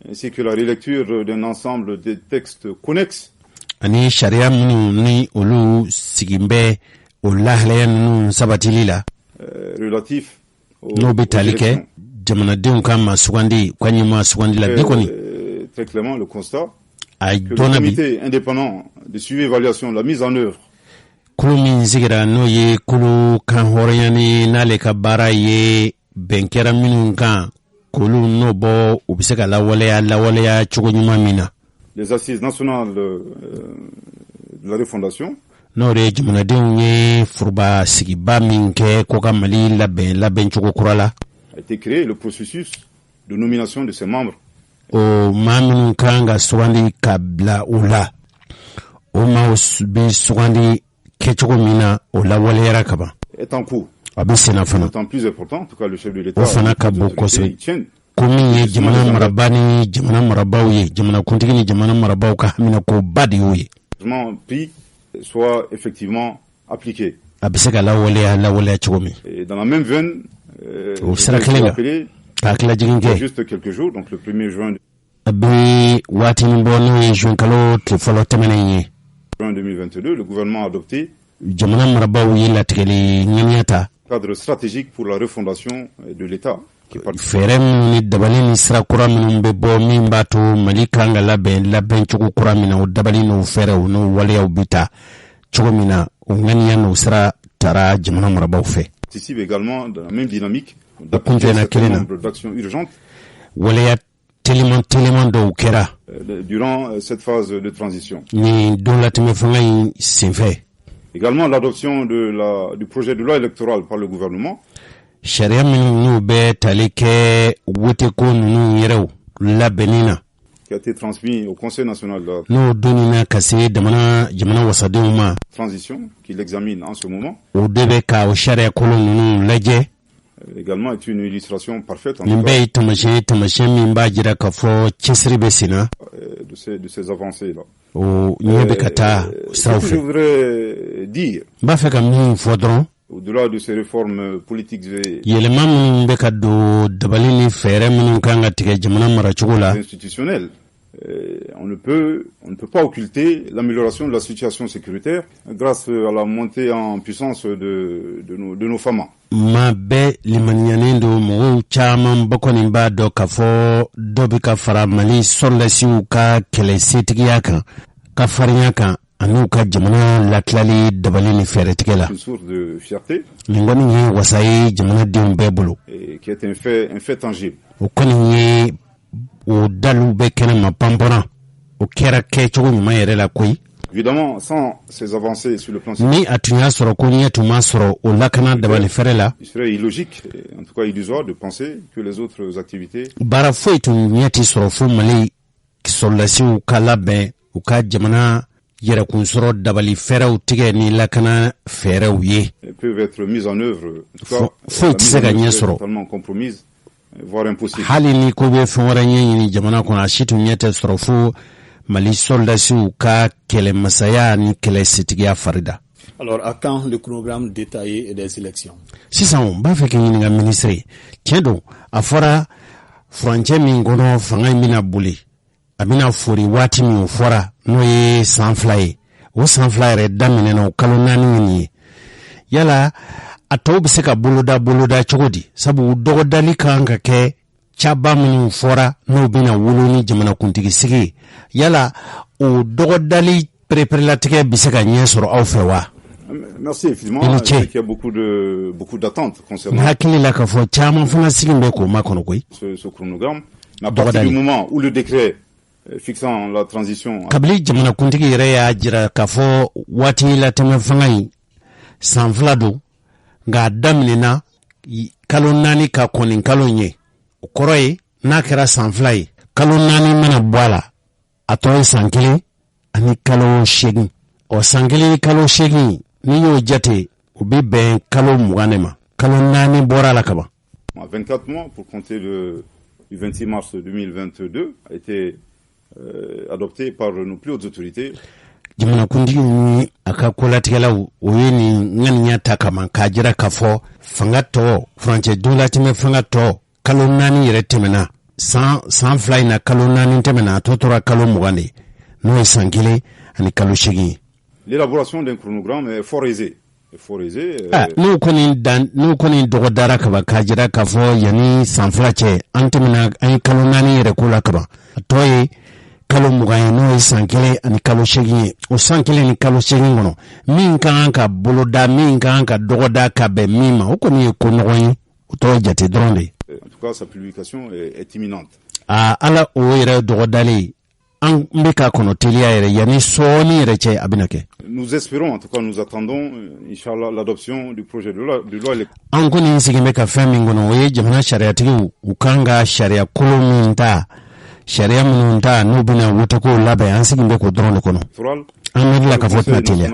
Speaker 2: ainsi que la relecture d'un ensemble de textes connexes.
Speaker 3: Ani sharia minu ni olu sigimbe olahlaya nunu sabatilila.
Speaker 2: Relatif
Speaker 3: no betalike jamanadenw ka masugandi kwanyima sugandi la bikoni.
Speaker 2: Très clairement le constat
Speaker 3: que
Speaker 2: le comité indépendant de suivi et évaluation de la mise en œuvre
Speaker 3: kulu min sigira no ye kulu kan horayani n'ale ka baara ye bɛnkɛra minnu kan kulu no bɔ u bɛ se ka lawaleya cogo ɲuman min na.
Speaker 2: Les assises nationales de la refondation
Speaker 3: n'o de jamanadenw ye furuba sigiba min kɛ ko ka Mali labɛn cogo kura la.
Speaker 2: A été créé le processus de nomination de ses membres.
Speaker 3: O maa minnu kan ka sugandi ka bila u la o maa bɛ sugandi kɛcogo min na o lawaleyara ka ban.
Speaker 2: Est en cours.
Speaker 3: A bɛ senna fana.
Speaker 2: D'autant plus important, en tout cas le chef de l'État.
Speaker 3: O fana ka bon kosɛbɛ. Ko min ye jamana marabaa ni jamana marabaaw ye jamana kuntigi ni jamana marabaaw ka hamina ko ba de y'o ye.
Speaker 2: Puis soit effectivement appliqué.
Speaker 3: A bɛ se ka lawaleya cogo min.
Speaker 2: Et dans la même veine.
Speaker 3: O sira kelen kan k'a tila jigin kɛ.
Speaker 2: Juste quelques jours, donc le 1er juin.
Speaker 3: A bɛ waati min bɔ n'o ye juin kalo tile fɔlɔ tɛmɛnen ye.
Speaker 2: En 2022, le gouvernement a adopté
Speaker 3: jamana marabaaw ye latigɛli ŋaniya ta.
Speaker 2: Cadre stratégique pour la refondation de l'État.
Speaker 3: Fɛɛrɛ minnu ni dabali ni sira kura minnu bɛ bɔ min b'a to Mali kan ka labɛn cogo kura min na o dabali n'o fɛɛrɛw n'o waleyaw bi ta cogo min na o ŋaniya n'o sira taara jamana marabaaw fɛ.
Speaker 2: Participe également dans la même dynamique
Speaker 3: d'appliquer un certain
Speaker 2: nombre d'actions urgentes.
Speaker 3: Waleya teliman dɔw kɛra.
Speaker 2: Durant cette phase de transition.
Speaker 3: Ni don latɛmɛ fanga in senfɛ.
Speaker 2: Également l'adoption du projet de loi électorale par le gouvernement.
Speaker 3: Sariya minnu n'u bɛ tali kɛ woteko ninnu yɛrɛw labɛnni na.
Speaker 2: Qui a été transmis au Conseil national de la
Speaker 3: n'o donni na ka se jamana wasadenw ma.
Speaker 2: Transition qu'il examine en ce moment.
Speaker 3: O de bɛ ka o sariya kolon ninnu lajɛ.
Speaker 2: Également est une illustration parfaite.
Speaker 3: Nin bɛɛ ye tamasiyɛn min b'a jira k'a fɔ cɛsiri bɛ sen na.
Speaker 2: De ces avancées là.
Speaker 3: O ɲɛ bɛ ka taa siraw fɛ.
Speaker 2: Je voudrais dire.
Speaker 3: N b'a fɛ ka min fɔ dɔrɔn.
Speaker 2: Au-delà de ces réformes politiques et
Speaker 3: yɛlɛma minnu bɛ ka don dabali ni fɛɛrɛ minnu kan ka tigɛ jamana maracogo la.
Speaker 2: Institutionnel. On ne peut pas occulter l'amélioration de la situation sécuritaire grâce à la montée en puissance de nos FAMA.
Speaker 3: Ma bɛɛ limaniyanen don mɔgɔw caman ba kɔni b'a dɔn k'a fɔ dɔ bɛ ka fara Mali sɔrɔdasiw ka kɛlɛsetigiya kan ka farinya kan an'u ka jamana latilali dabali ni fɛɛrɛtigɛ la.
Speaker 2: Une source de fierté.
Speaker 3: Nin kɔni ye wasa ye jamanadenw bɛɛ bolo.
Speaker 2: Qui est un fait tangible.
Speaker 3: O kɔni ye o dalu bɛ kɛnɛma panpana o kɛra kɛcogo ɲuman yɛrɛ la koyi.
Speaker 2: Évidemment, sans ces avancées sur le plan
Speaker 3: ni a tun y'a sɔrɔ ko ɲɛ tun ma sɔrɔ o lakana dabali fɛrɛ la.
Speaker 2: Il serait illogique, en tout cas illusoire, de penser que les autres activités.
Speaker 3: Baara foyi tun ɲɛ ti sɔrɔ fo Mali sɔrɔdasiw ka labɛn u ka jamana yɛrɛkunsɔrɔ dabali fɛrɛw tigɛ ni lakana fɛrɛw ye.
Speaker 2: Peuvent être mises en œuvre.
Speaker 3: Foyi tɛ se ka ɲɛ sɔrɔ.
Speaker 2: Totalement compromise, voire impossible.
Speaker 3: Hali ni ko bɛ fɛn wɛrɛ ɲɛɲini jamana kɔnɔ a si tun ɲɛ tɛ sɔrɔ fo Mali soldasiw ka kɛlɛmasaya ni kɛlɛsetigiya farida.
Speaker 4: Alors, à quand le programme détaillé des élections?
Speaker 3: Sisan n b'a fɛ k'i ɲininka ministre tiɲɛ don a fɔra furancɛ min kɔnɔ fanga in bɛna boli a bɛna fori waati min o fɔra n'o ye san 2 ye o san 2 yɛrɛ daminɛna o kalo 4 nin ye yala a tɔw bɛ se ka boloda cogo di sabu dɔgɔdali kan ka kɛ caba minnu fɔra n'o bɛna wolo ni jamanakuntigi sigi yala o dɔgɔdali pereperelatigɛ bɛ se ka ɲɛ sɔrɔ aw fɛ wa?
Speaker 2: Merci infiniment. Il y a beaucoup d'attentes concernant.
Speaker 3: Hakili la k'a fɔ caman fana sigin bɛ k'o makɔnɔ koyi.
Speaker 2: Ce chronogramme. Mais à partir du moment où le décret fixant la transition.
Speaker 3: Kabili jamanakuntigi yɛrɛ y'a jira k'a fɔ waati latɛmɛ fanga in san 2 don nka a daminɛna kalo 4 ka kɔni kalo ye o kɔrɔ ye n'a kɛra san 2 ye kalo 4 mana bɔ a la a tɔ ye san 1 ani kalo 8 o san 1 ni kalo 8 ni y'o jate o bɛ bɛn kalo 20 de ma kalo 4 bɔra la kaban.
Speaker 2: 24 mois pour compter du 26 mars 2022 a été adopté par nos plus hautes autorités.
Speaker 3: Jamanakuntigi ni a ka kolatigɛlaw o ye nin ŋaniya ta kama k'a jira k'a fɔ fanga tɔ furancɛ dolatimɛ fanga tɔ kalo 4 yɛrɛ tɛmɛna san fila in na kalo naani tɛmɛna a tɔ tora kalo 20 de n'o ye san 1 ani kalo 8.
Speaker 2: L'élaboration d'un chronogramme est fort aisée.
Speaker 3: N'o kɔni dɔgɔdara kaban k'a jira k'a fɔ yanni san 2 cɛ an tɛmɛna an ye kalo 4 yɛrɛ ko la kaban. A tɔ ye kalo 20 ye n'o ye san 1 ani kalo 8 ye. O san 1 ni kalo 8 kɔnɔ min ka kan ka boloda min ka kan ka dɔgɔda ka bɛn min ma o kɔni ye ko nɔgɔ ye o tɔ jate dɔrɔn de.
Speaker 2: En tout cas, sa publication est imminente.
Speaker 3: Ala o yɛrɛ dɔgɔdalen an bɛ ka kɔnɔ teliya yɛrɛ yanni sɔɔni yɛrɛ cɛ a bɛna kɛ.
Speaker 2: Nous espérons, en tout cas, nous attendons, Inch'Allah, l'adoption du projet de loi électorale.
Speaker 3: An kɔni sigin bɛ ka fɛn min kɔnɔ o ye jamana sariyatigiw u kan ka sariya kolo min ta sariya minnu ta n'u bɛna woteko labɛn an sigin bɛ k'o dɔrɔn de kɔnɔ. An miirila k'a fɔ tɛna teliya.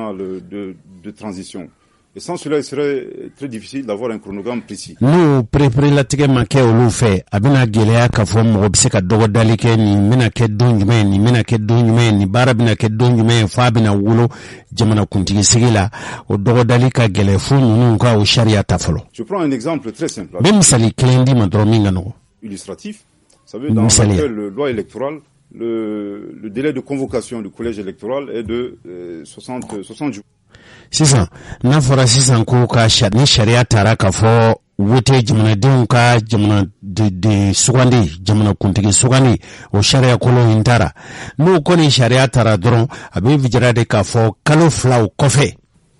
Speaker 2: De transition. Et sans cela, il serait très difficile d'avoir un chronogramme précis.
Speaker 3: N'o perepere-latigɛ ma kɛ olu fɛ a bɛna gɛlɛya k'a fɔ mɔgɔ bɛ se ka dɔgɔdali kɛ nin bɛna kɛ don jumɛn nin bɛna kɛ don jumɛn nin baara bɛna kɛ don jumɛn f'a bɛna wolo jamanakuntigi sigi la o dɔgɔdali ka gɛlɛ fo ninnu ka o sariya ta fɔlɔ.
Speaker 2: Je prends un exemple très simple.
Speaker 3: Bɛ misali kelen di ma dɔrɔn min ka nɔgɔ.
Speaker 2: Illustratif. Vous savez, dans la loi électorale, le délai de convocation du collège électoral est de 60 jours.
Speaker 3: Sisan n'a fɔra sisan ko ka ni sariya taara k'a fɔ wote jamanadenw ka jamana de sugandi jamanakuntigi sugandi o sariya kolon in taara n'o kɔni sariya taara dɔrɔn a bɛ vijara de k'a fɔ kalo 2 kɔfɛ.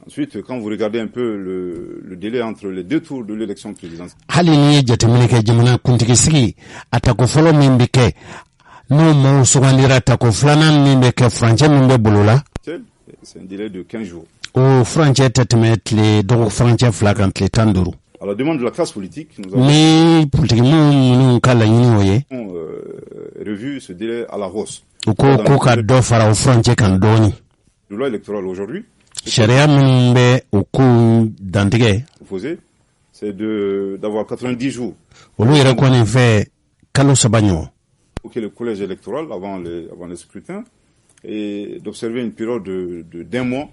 Speaker 2: Ensuite, quand vous regardez un peu le délai entre les 2 tours de l'élection présidentielle.
Speaker 3: Hali ni ye jateminɛ kɛ jamanakuntigi sigi a tako fɔlɔ min bɛ kɛ n'o maaw sugandira tako filanan min bɛ kɛ furancɛ min bɛ bolo la.
Speaker 2: C'est un délai de 15 jours.
Speaker 3: O furancɛ tɛ tɛmɛ tile dɔgɔ furancɛ 2 kan tile 15.
Speaker 2: À la demande de la classe politique, nous avons
Speaker 3: ni politiki minnu ka laɲini o ye
Speaker 2: revu ce délai à la hausse.
Speaker 3: U ko ka dɔ fara o furancɛ kan dɔɔni.
Speaker 2: La loi électorale aujourd'hui,
Speaker 3: sariya minnu bɛ o ko dantigɛ
Speaker 2: c'est d'avoir 90 jours.
Speaker 3: Olu yɛrɛ kɔni fɛ kalo 3 ɲɔgɔn.
Speaker 2: Ok, le collège électoral avant les scrutins et d'observer une période d'un mois.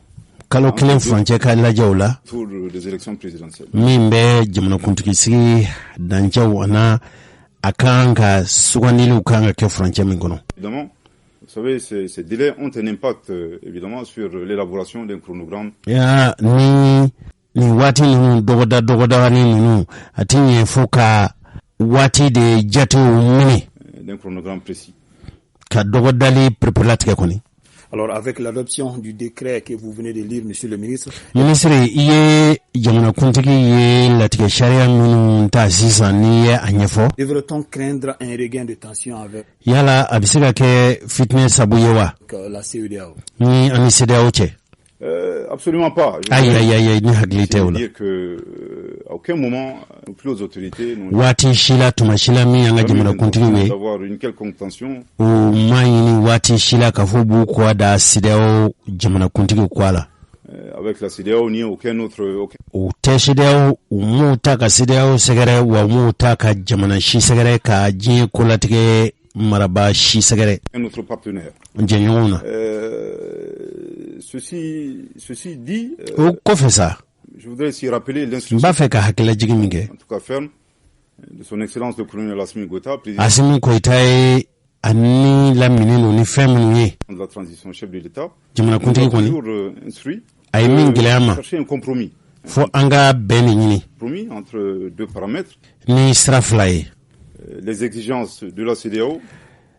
Speaker 3: Kalo 1 furancɛ ka lajɛ o la.
Speaker 2: Tour des élections présidentielles.
Speaker 3: Min bɛ jamanakuntigi sigi dancɛw ana a kan ka sugandiliw kan ka kɛ furancɛ min kɔnɔ.
Speaker 2: Évidemment, vous savez, ces délais ont un impact évidemment sur l'élaboration d'un chronogramme.
Speaker 3: Ya ni waati ninnu dɔgɔdani ninnu a ti ɲɛ fo ka waati de jatew minɛ.
Speaker 2: D'un chronogramme précis.
Speaker 3: Ka dɔgɔdali perepere-latigɛ kɔni.
Speaker 4: Alors, avec l'adoption du décret que vous venez de lire, Monsieur le ministre.
Speaker 3: Ministre, i ye jamanakuntigi ye latigɛ sariya minnu ta sisan n'i ye a ɲɛfɔ.
Speaker 4: Devrait-on craindre un regain de tension avec.
Speaker 3: Yala a bɛ se ka kɛ fitinɛ sabu ye wa.
Speaker 4: La CEDEAO.
Speaker 3: Ni ani CEDEAO cɛ.
Speaker 2: Absolument pas.
Speaker 3: Ayi ni hakili tɛ o la.
Speaker 2: Dire que à aucun moment plus aux autorités.
Speaker 3: Waati si la tuma si la min y'an ka jamanakuntigi ye.
Speaker 2: D'avoir une quelconque tension.
Speaker 3: O ma ɲini waati si la k'a fɔ b'u kɔ da CEDEAO jamanakuntigi kɔ a la.
Speaker 2: Avec la CEDEAO ni aucun autre.
Speaker 3: O tɛ CEDEAO u m'u ta ka CEDEAO sɛgɛrɛ wa m'u ta ka jamana si sɛgɛrɛ ka diɲɛ kolatigɛ maraba si sɛgɛrɛ.
Speaker 2: Un autre partenaire.
Speaker 3: Jɛɲɔgɔnw na.
Speaker 2: Ceci dit.
Speaker 3: O kɔfɛ sa.
Speaker 2: Je voudrais ici rappeler l'instruction.
Speaker 3: N b'a fɛ ka hakililajigin min kɛ.
Speaker 2: En tout cas ferme de son excellence le colonel Assimi Goïta, président.
Speaker 3: Assimi Goïta ye ani lamini no ni fɛn minnu ye.
Speaker 2: De la transition chef de l'État.
Speaker 3: Jamanakuntigi kɔni.
Speaker 2: Instruit.
Speaker 3: A ye min gɛlɛya ma.
Speaker 2: Chercher un compromis.
Speaker 3: Fo an ka bɛn de ɲini.
Speaker 2: Compromis entre 2 paramètres.
Speaker 3: Ni sira 2 ye.
Speaker 2: Les exigences de la CEDEAO.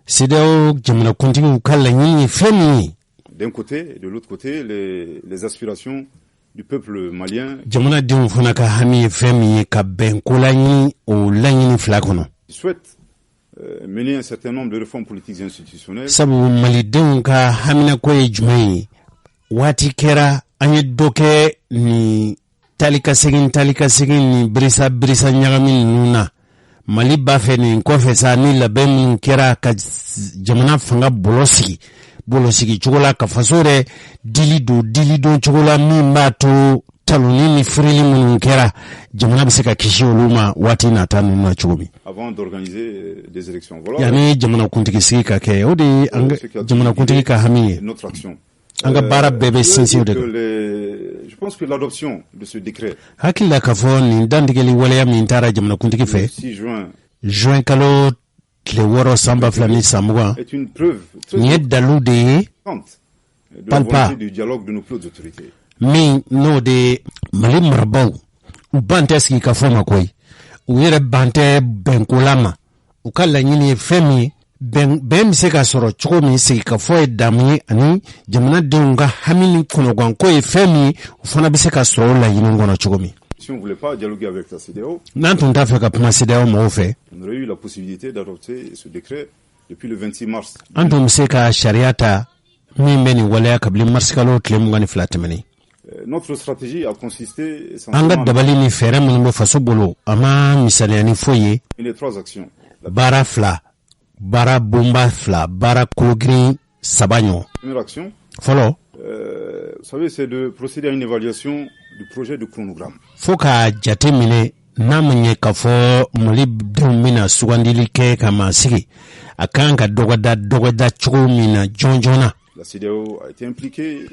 Speaker 3: CEDEAO jamanakuntigiw ka laɲini ye fɛn min ye.
Speaker 2: D'un côté et de l'autre côté les aspirations du peuple malien.
Speaker 3: Jamanadenw fana ka hami ye fɛn min ye ka bɛn ko laɲini o laɲini 2 kɔnɔ.
Speaker 2: Il souhaite mener un certain nombre de réformes politiques et institutionnelles.
Speaker 3: Sabu malidenw ka hamina ko ye jumɛn ye waati kɛra an ye dɔ kɛ ni talikasegin ni birisa ɲagami ninnu na Mali b'a fɛ nin kɔfɛ sa ni labɛn min kɛra ka jamana fanga bolo sigi cogo la ka faso yɛrɛ dili don cogo la min b'a to taloni ni firili minnu kɛra jamana bɛ se ka kisi olu ma waati nata ninnu na cogo min.
Speaker 2: Avant d'organiser des élections. Voilà.
Speaker 3: Yani jamanakuntigi sigi ka kɛ o de ye jamanakuntigi ka hami ye.
Speaker 2: Notre action.
Speaker 3: An ka baara bɛɛ bɛ sinsin o de kan.
Speaker 2: Je pense que l'adoption de ce décret.
Speaker 3: Hakili la k'a fɔ nin dantigɛli waleya min taara jamanakuntigi fɛ.
Speaker 2: 6 juin.
Speaker 3: Juin kalo tile wɔɔrɔ san 2020
Speaker 2: est une preuve très
Speaker 3: nin ye dalu de ye
Speaker 2: importante de la
Speaker 3: Palpa.
Speaker 2: volonté du dialogue de nos plus hautes autorités.
Speaker 3: min n'o de mali marabaw u ban tɛ sigi ka fɔ ma koyi u yɛrɛ ban tɛ bɛnkola ma u ka laɲini ye fɛn min ye bɛn bɛ se ka sɔrɔ cogo min sigi ka fɔ ye damu ye ani jamanadenw ka hami ni kɔnɔganko ye fɛn min ye u fana bɛ se ka sɔrɔ o laɲini kɔnɔ cogo min.
Speaker 2: Si on ne voulait pas dialoguer avec la CEDEAO,
Speaker 3: n'an tun t'a fɛ ka kuma CEDEAO mɔgɔw fɛ
Speaker 2: on aurait eu la possibilité d'adopter ce décret depuis le 26 mars.
Speaker 3: an tun bɛ se ka sariya ta min bɛ nin waleya kabini marisi kalo tile 22 tɛmɛnen.
Speaker 2: Notre stratégie a consisté
Speaker 3: an ka
Speaker 2: essentiellement
Speaker 3: dabali ni fɛɛrɛ minnu bɛ faso bolo a ma misaliya ni foyi ye
Speaker 2: dans les 3 actions.
Speaker 3: baara fila baara bonba fila baara kologirin saba ɲɔgɔn.
Speaker 2: La première action,
Speaker 3: fɔlɔ
Speaker 2: vous savez, c'est de procéder à une évaluation du projet de chronogramme.
Speaker 3: fo ka jate minɛ n'a ma ɲɛ k'a fɔ malidenw bɛna sugandili kɛ ka masigi a kan ka dɔgɔda cogo min na jɔn joona.
Speaker 2: La CEDEAO a été impliquée,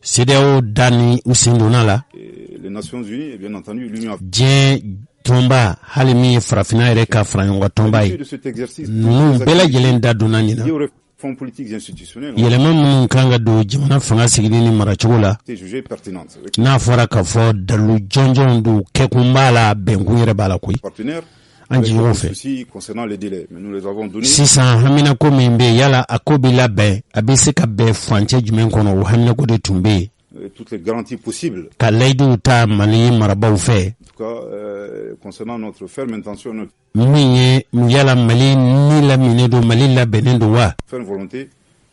Speaker 3: CEDEAO da ni u sen donna la
Speaker 2: et les Nations Unies et bien entendu l'Union africaine.
Speaker 3: diɲɛ tɔnba hali min ye farafina yɛrɛ ka fara ɲɔgɔn kan tɔnba
Speaker 2: À
Speaker 3: ye
Speaker 2: l'issue de cet exercice,
Speaker 3: ninnu bɛɛ lajɛlen da donna nin na
Speaker 2: liées aux réformes politiques et institutionnelles ont
Speaker 3: yɛlɛma minnu kan ka don jamana fanga sigili ni maracogo la
Speaker 2: été jugées pertinentes avec
Speaker 3: n'a fɔra k'a fɔ dalu jɔnjɔnw don kɛkun b'a la bɛnkun yɛrɛ b'a la koyi
Speaker 2: les partenaires.
Speaker 3: an
Speaker 2: Avec
Speaker 3: jiɲɔgɔn
Speaker 2: des
Speaker 3: fɛ
Speaker 2: soucis concernant les délais, mais nous les avons donnés.
Speaker 3: sisan haminako min bɛ yen yala a ko bɛ labɛn a bɛ se ka bɛn furancɛ jumɛn kɔnɔ o haminako de tun bɛ yen
Speaker 2: Toutes les garanties possibles.
Speaker 3: ka layidiw ta mali marabaw fɛ
Speaker 2: En tout cas, concernant notre ferme intention, notre
Speaker 3: min ye yala mali ni laminen don mali labɛnnen don wa
Speaker 2: ferme volonté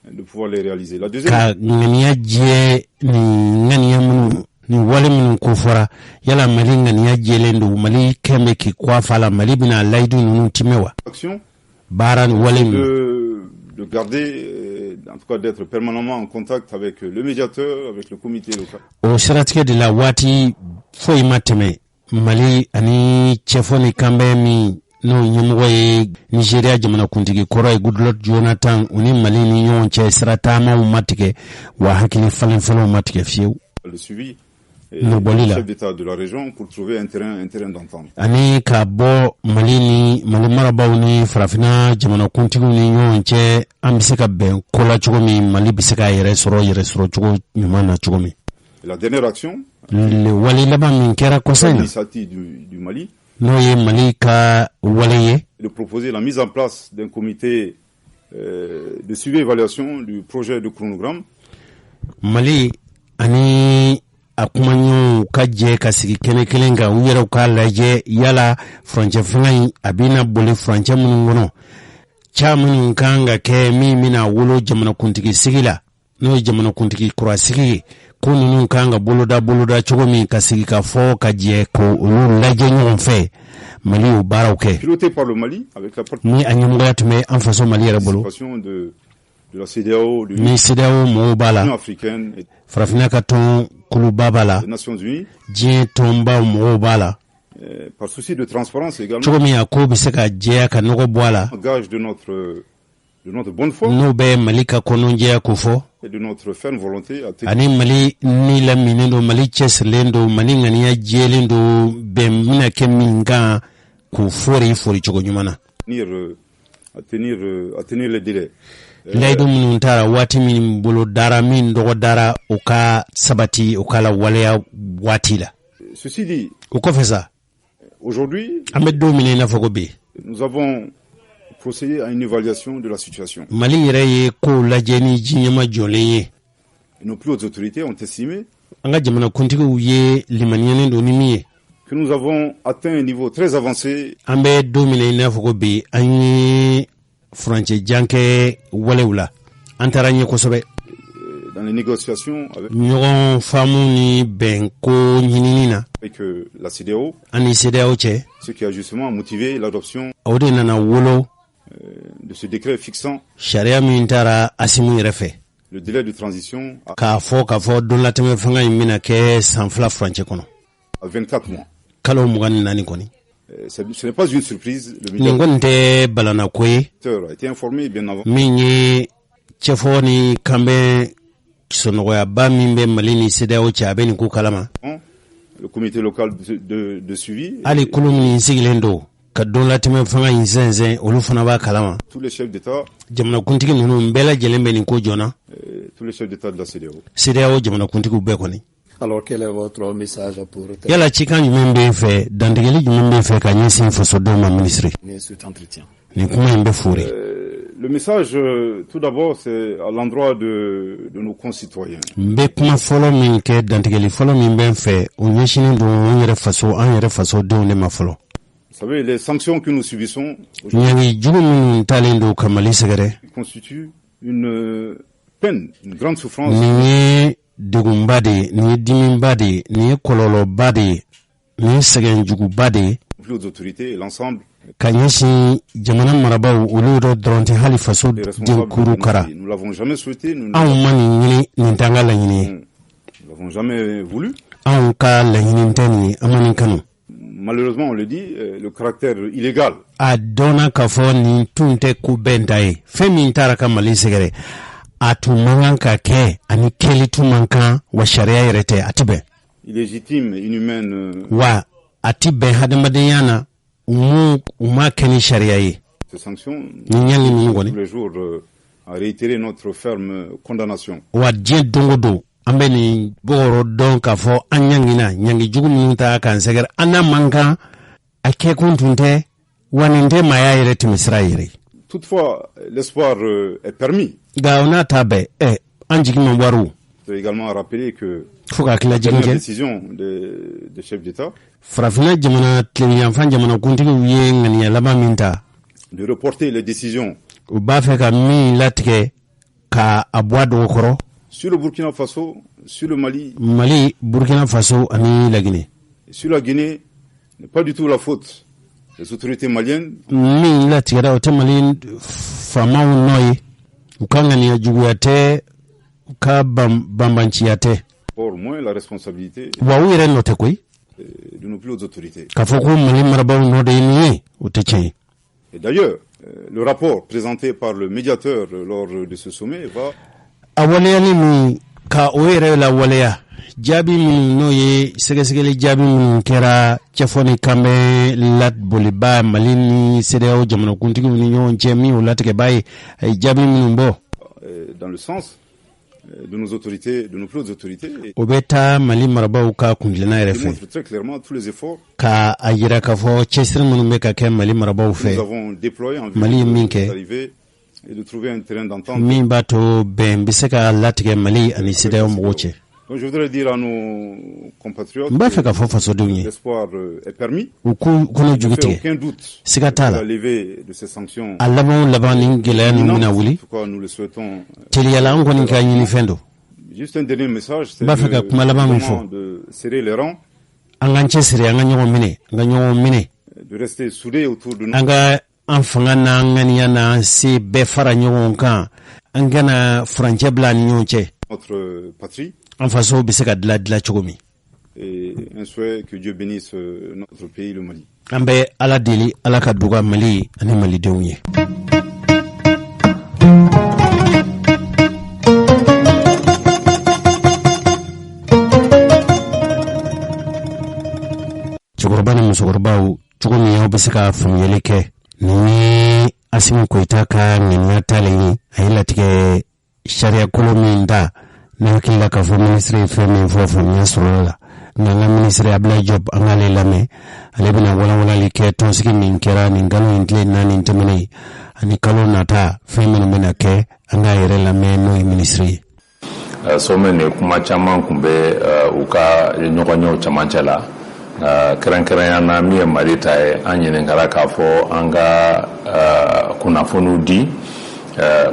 Speaker 2: de pouvoir les réaliser. La deuxième,
Speaker 3: ka ŋaniya jɛ ni ŋaniya minnu ni wale minnu kofɔra yala mali ŋaniya jɛlen don mali kɛn bɛ k'i kɔ a fa la mali bɛna layidu ninnu timɛ wa
Speaker 2: action,
Speaker 3: baara ni wale minnu
Speaker 2: de garder, en tout cas d'être permanemment en contact avec le médiateur, avec le comité local.
Speaker 3: o siratigɛ de la waati foyi ma tɛmɛ mali ani cɛfɔ ni kanbɛn min n'o ɲɛmɔgɔ ye nigeriya jamanakuntigi kɔrɔ ye goodluck jonathan u ni mali ni ɲɔgɔn cɛ sira taamaw ma tigɛ wa hakili falenfɛnw ma tigɛ fiyewu
Speaker 2: Le suivi et
Speaker 3: Nous
Speaker 2: le
Speaker 3: bolila.
Speaker 2: chef d'État de la région pour trouver un terrain d'entente.
Speaker 3: ani ka bɔ mali ni mali marabaw ni farafina jamanakuntigiw ni ɲɔgɔn cɛ an bɛ se ka bɛn ko la cogo min mali bɛ se ka yɛrɛ sɔrɔ cogo ɲuman na cogo min
Speaker 2: Et la dernière action,
Speaker 3: le wale laban min kɛra kɔsa in na
Speaker 2: l'initiative du Mali,
Speaker 3: n'o ye mali ka wale ye
Speaker 2: est de proposer la mise en place d'un comité de suivi et évaluation du projet de chronogramme
Speaker 3: mali ani a kumaɲɔgɔnw ka jɛ ka sigi kɛnɛ kelen kan u yɛrɛw k'a lajɛ yala furancɛ fanga in a bɛna boli furancɛ minnu kɔnɔ ca minnu kan ka kɛ min bɛna wolo jamanakuntigi sigi la n'o ye jamanakuntigi kurasigi ye ko ninnu kan ka boloda cogo min ka sigi ka fɔ ka jɛ ko olu lajɛ ɲɔgɔn fɛ mali y'o baaraw kɛ
Speaker 2: piloté par le Mali avec la
Speaker 3: ni a ɲɛmɔgɔya tun bɛ an faso mali yɛrɛ bolo
Speaker 2: participation de la CEDEAO, de
Speaker 3: ni CEDEAO mɔgɔw b'a la
Speaker 2: l'Union africaine et
Speaker 3: farafina ka tɔn kuluba b'a la
Speaker 2: des Nations Unies,
Speaker 3: diɲɛ tɔnbaw mɔgɔw b'a la
Speaker 2: par souci de transparence également,
Speaker 3: cogo min a ko bɛ se ka jɛya ka nɔgɔ bɔ a la
Speaker 2: gage de notre bonne foi
Speaker 3: n'o bɛ mali ka kɔnɔjɛya ko fɔ
Speaker 2: et de notre ferme volonté à
Speaker 3: ani mali ni laminen don mali cɛsirilen don mali ŋaniya jɛlen don bɛn bɛna kɛ min kan k'o fori cogo ɲuman na
Speaker 2: tenir les délais.
Speaker 3: layidu minnu taara waati min bolo dara min dɔgɔ dara o ka sabati o ka la waleya waati la
Speaker 2: Ceci dit,
Speaker 3: o kɔfɛ sa
Speaker 2: aujourd'hui,
Speaker 3: an bɛ don min i n'a fɔ ko bi
Speaker 2: nous avons procédé à une évaluation de la situation.
Speaker 3: mali yɛrɛ ye kow lajɛ ni diɲɛma jɔlen ye
Speaker 2: Et nos plus hautes autorités ont estimé
Speaker 3: an ka jamanakuntigiw ye limaniyalen don ni min ye
Speaker 2: que nous avons atteint un niveau très avancé
Speaker 3: an bɛ don min i n'a fɔ ko bi an ye furancɛ jan kɛ walew la an taara ɲɛ kosɛbɛ
Speaker 2: dans les négociations avec
Speaker 3: ɲɔgɔn faamu ni bɛnko ɲinini na
Speaker 2: la CEDEAO,
Speaker 3: an ni CEDEAO cɛ
Speaker 2: ce qui a justement motivé l'adoption
Speaker 3: o de nana wolo
Speaker 2: de ce décret fixant
Speaker 3: sariya min taara asimu yɛrɛ fɛ
Speaker 2: le délai de transition
Speaker 3: k'a fɔ don latɛmɛ fanga in bɛna kɛ san 2 furancɛ kɔnɔ
Speaker 2: à 24 mois.
Speaker 3: kalo 24 kɔni
Speaker 2: Ce n'est pas une surprise. Le
Speaker 3: nin kɔni tɛ balanako ye
Speaker 2: médiateur a été informé bien avant.
Speaker 3: min ye cɛfɔ ni kanbɛn kisɔnɔgɔyaba min bɛ mali ni CEDEAO cɛ a bɛ nin ko kalama
Speaker 2: Le comité local de suivi
Speaker 3: hali kulu min sigilen don ka don latime fanga inzenze olu fana ba kalama.
Speaker 2: Tous les chefs d'État,
Speaker 3: jamana kuntigi nunu mbela jelembe ni ko jona.
Speaker 2: Tous les chefs d'État de la CEDEAO.
Speaker 3: CEDEAO jamana kuntigi be koni.
Speaker 4: Alors quel est votre message pour
Speaker 3: yala chikan jumembe fe dandigeli jumembe fe ka nyesi foso do ma ministre
Speaker 4: cet entretien?
Speaker 3: Ni kuma mbe furi.
Speaker 2: Le message, tout d'abord, c'est à l'endroit de nos concitoyens.
Speaker 3: Mbe kuma folo min ke dandigeli folo min ben fe o nyeshini do yere faso an yere faso do ne ma folo.
Speaker 2: Vous savez, les sanctions que nous subissons
Speaker 3: aujourd'hui
Speaker 2: constituent une peine, une grande souffrance. Plus aux autorités et l'ensemble des responsables. Nous l'avons jamais souhaité, nous l'avons jamais voulu. Malheureusement, on le dit, le caractère illégal.
Speaker 3: Adona kafoni tunte kubentae. Femi ntaraka malisegere. Atumanganka ke anikeli tumanka wa sharia yerete atibe.
Speaker 2: Illégitime, inhumaine.
Speaker 3: Wa atibe hadamadeyana uma keni sharia ye.
Speaker 2: Ces sanctions, tous les jours, à réitérer notre ferme condamnation.
Speaker 3: Wa dien dongodo. Ambeni boro don kafo anyangina nyangi jugu minta kan seger ana manka ake kuntunte waninde maya yereti misraire.
Speaker 2: Toutefois, l'espoir est permis.
Speaker 3: Gaona tabe anjiki mwaru.
Speaker 2: Je vais également rappeler que
Speaker 3: la
Speaker 2: décision des chefs d'État de reporter les décisions sur le Burkina Faso, sur le Mali,
Speaker 3: Burkina Faso, la Guinée.
Speaker 2: Et sur la Guinée, n'est pas du tout la faute des autorités maliennes. Or, moins la responsabilité de nos plus hautes autorités. Et d'ailleurs, le rapport présenté par le médiateur lors de ce sommet va jabi min no ye segesegele jabi min kera chefoni kambe lat boliba malini CEDEAO jamana kuntigi ni nyon chemi o lat ke bay jabi min bo dans le sens de nos autorités, de nos plus hautes autorités. Obeta mali marabau ka kundilena refe. Montre très clairement tous les efforts ka ayira ka fo chesir munumbe ka ke mali marabau fe. Nous avons déployé en vue d'arriver et de trouver un terrain d'entente. Min bato ben biseka lat ke mali ani CEDEAO moche. Donc je voudrais dire à nos compatriotes que l'espoir est permis. Il ne fait aucun doute de la levée de ces sanctions. Pourquoi nous le souhaitons. Juste un dernier message, c'est de serrer les rangs, de rester soudés autour de notre patrie. En façon biseka de la chogomi. Et un souhait que Dieu bénisse notre pays, le Mali. Ambe ala deli ala kaduga Mali ani Mali deunye. Chogorbana musogorbau chogomi yao biseka fumyeleke ni asimu koitaka ni natale ayila tike sharia kolomi nda na kila ka fo ministre femme fo nasrula na la ministre Abdoulaye Diop angale lame alebina wala like tonsiki ninkera ningalo intle nani ntemene ani kalo nata femme no menake anga yere lame no ministre
Speaker 5: so mene kuma chama kumbe uka nyokonyo chamachala kran na mi marita anyene ngara ka fo anga kuna fonu di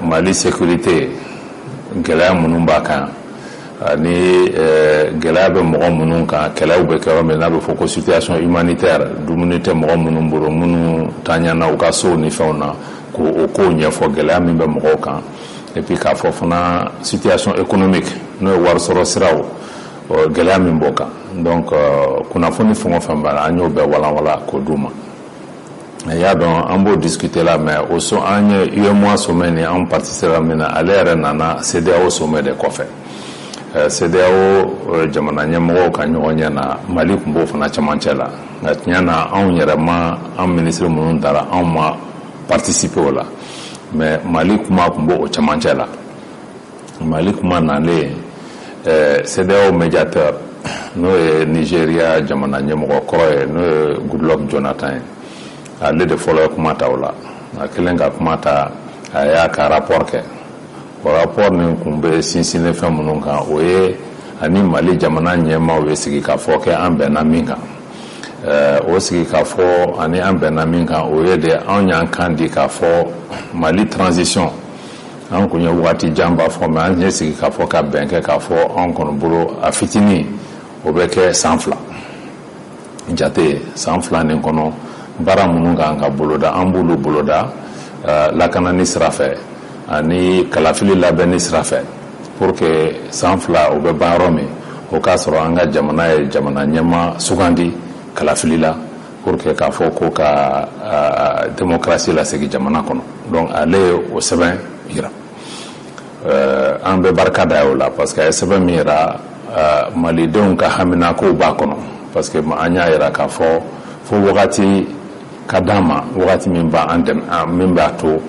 Speaker 5: Mali sécurité gɛlɛya minnu b'a kan ni gɛlɛya bɛ mɔgɔ minnu kan kɛlɛw bɛ kɛ yɔrɔ min n'a bɛ fɔ ko situation humanitaire dumuni tɛ mɔgɔ minnu bolo minnu taɲana u ka sow ni fɛnw na k'o kow ɲɛfɔ gɛlɛya min bɛ mɔgɔw kan et puis k'a fɔ fana situation économique n'o ye warisɔrɔ siraw gɛlɛya min b'o kan donc kunnafoni fɛn o fɛn b'a la an y'o bɛɛ walanwalan k'o d'u ma. Il y a donc un beau discuter là, mais au sommet, sommet, on participera maintenant à l'ère nana, CEDEAO sommet de quoi faire. CEDEAO jamana ɲɛmɔgɔw ka ɲɔgɔn ɲɛ na Mali tun b'o fana cɛmancɛ la nka tiɲɛ na anw yɛrɛ ma an ministre minnu dara anw ma participer o la mais Mali kuma tun b'o cɛmancɛ la. Mali kuma nalen CEDEAO médiateur n'o ye Nigeria jamana ɲɛmɔgɔ kɔrɔ ye n'o ye Goodluck Jonathan ye ale de fɔlɔ ye kuma ta o la a kɛlen ka kuma ta a y'a ka rapport kɛ o rapport nin kun bɛ sinsinlen fɛn minnu kan o ye ani Mali jamana ɲɛmaaw ye sigi ka fɔ kɛ an bɛnna min kan o sigi ka fɔ ani an bɛnna min kan o ye de anw y'an kan di ka fɔ Mali transition an kun ye waati jan b'a fɔ mais an ye sigi ka fɔ ka bɛn kɛ ka fɔ an kɔni bolo a fitinin o bɛ kɛ san 2 jate san 2 nin kɔnɔ baara minnu kan ka boloda an b'olu boloda lakanani sira fɛ ani kalafili labɛnni sira fɛ pour que san 2 o bɛ ban yɔrɔ min o k'a sɔrɔ an ka jamana ye jamana ɲɛma sugandi kalafili la pour que k'a fɔ ko ka démocratie lasegin jamana kɔnɔ donc ale ye o sɛbɛn yira an bɛ barika da o la parce que a ye sɛbɛn min yira malidenw ka haminakow b'a kɔnɔ parce que an y'a yira k'a fɔ fo wagati ka d'an ma wagati min b'an dɛmɛ min b'a to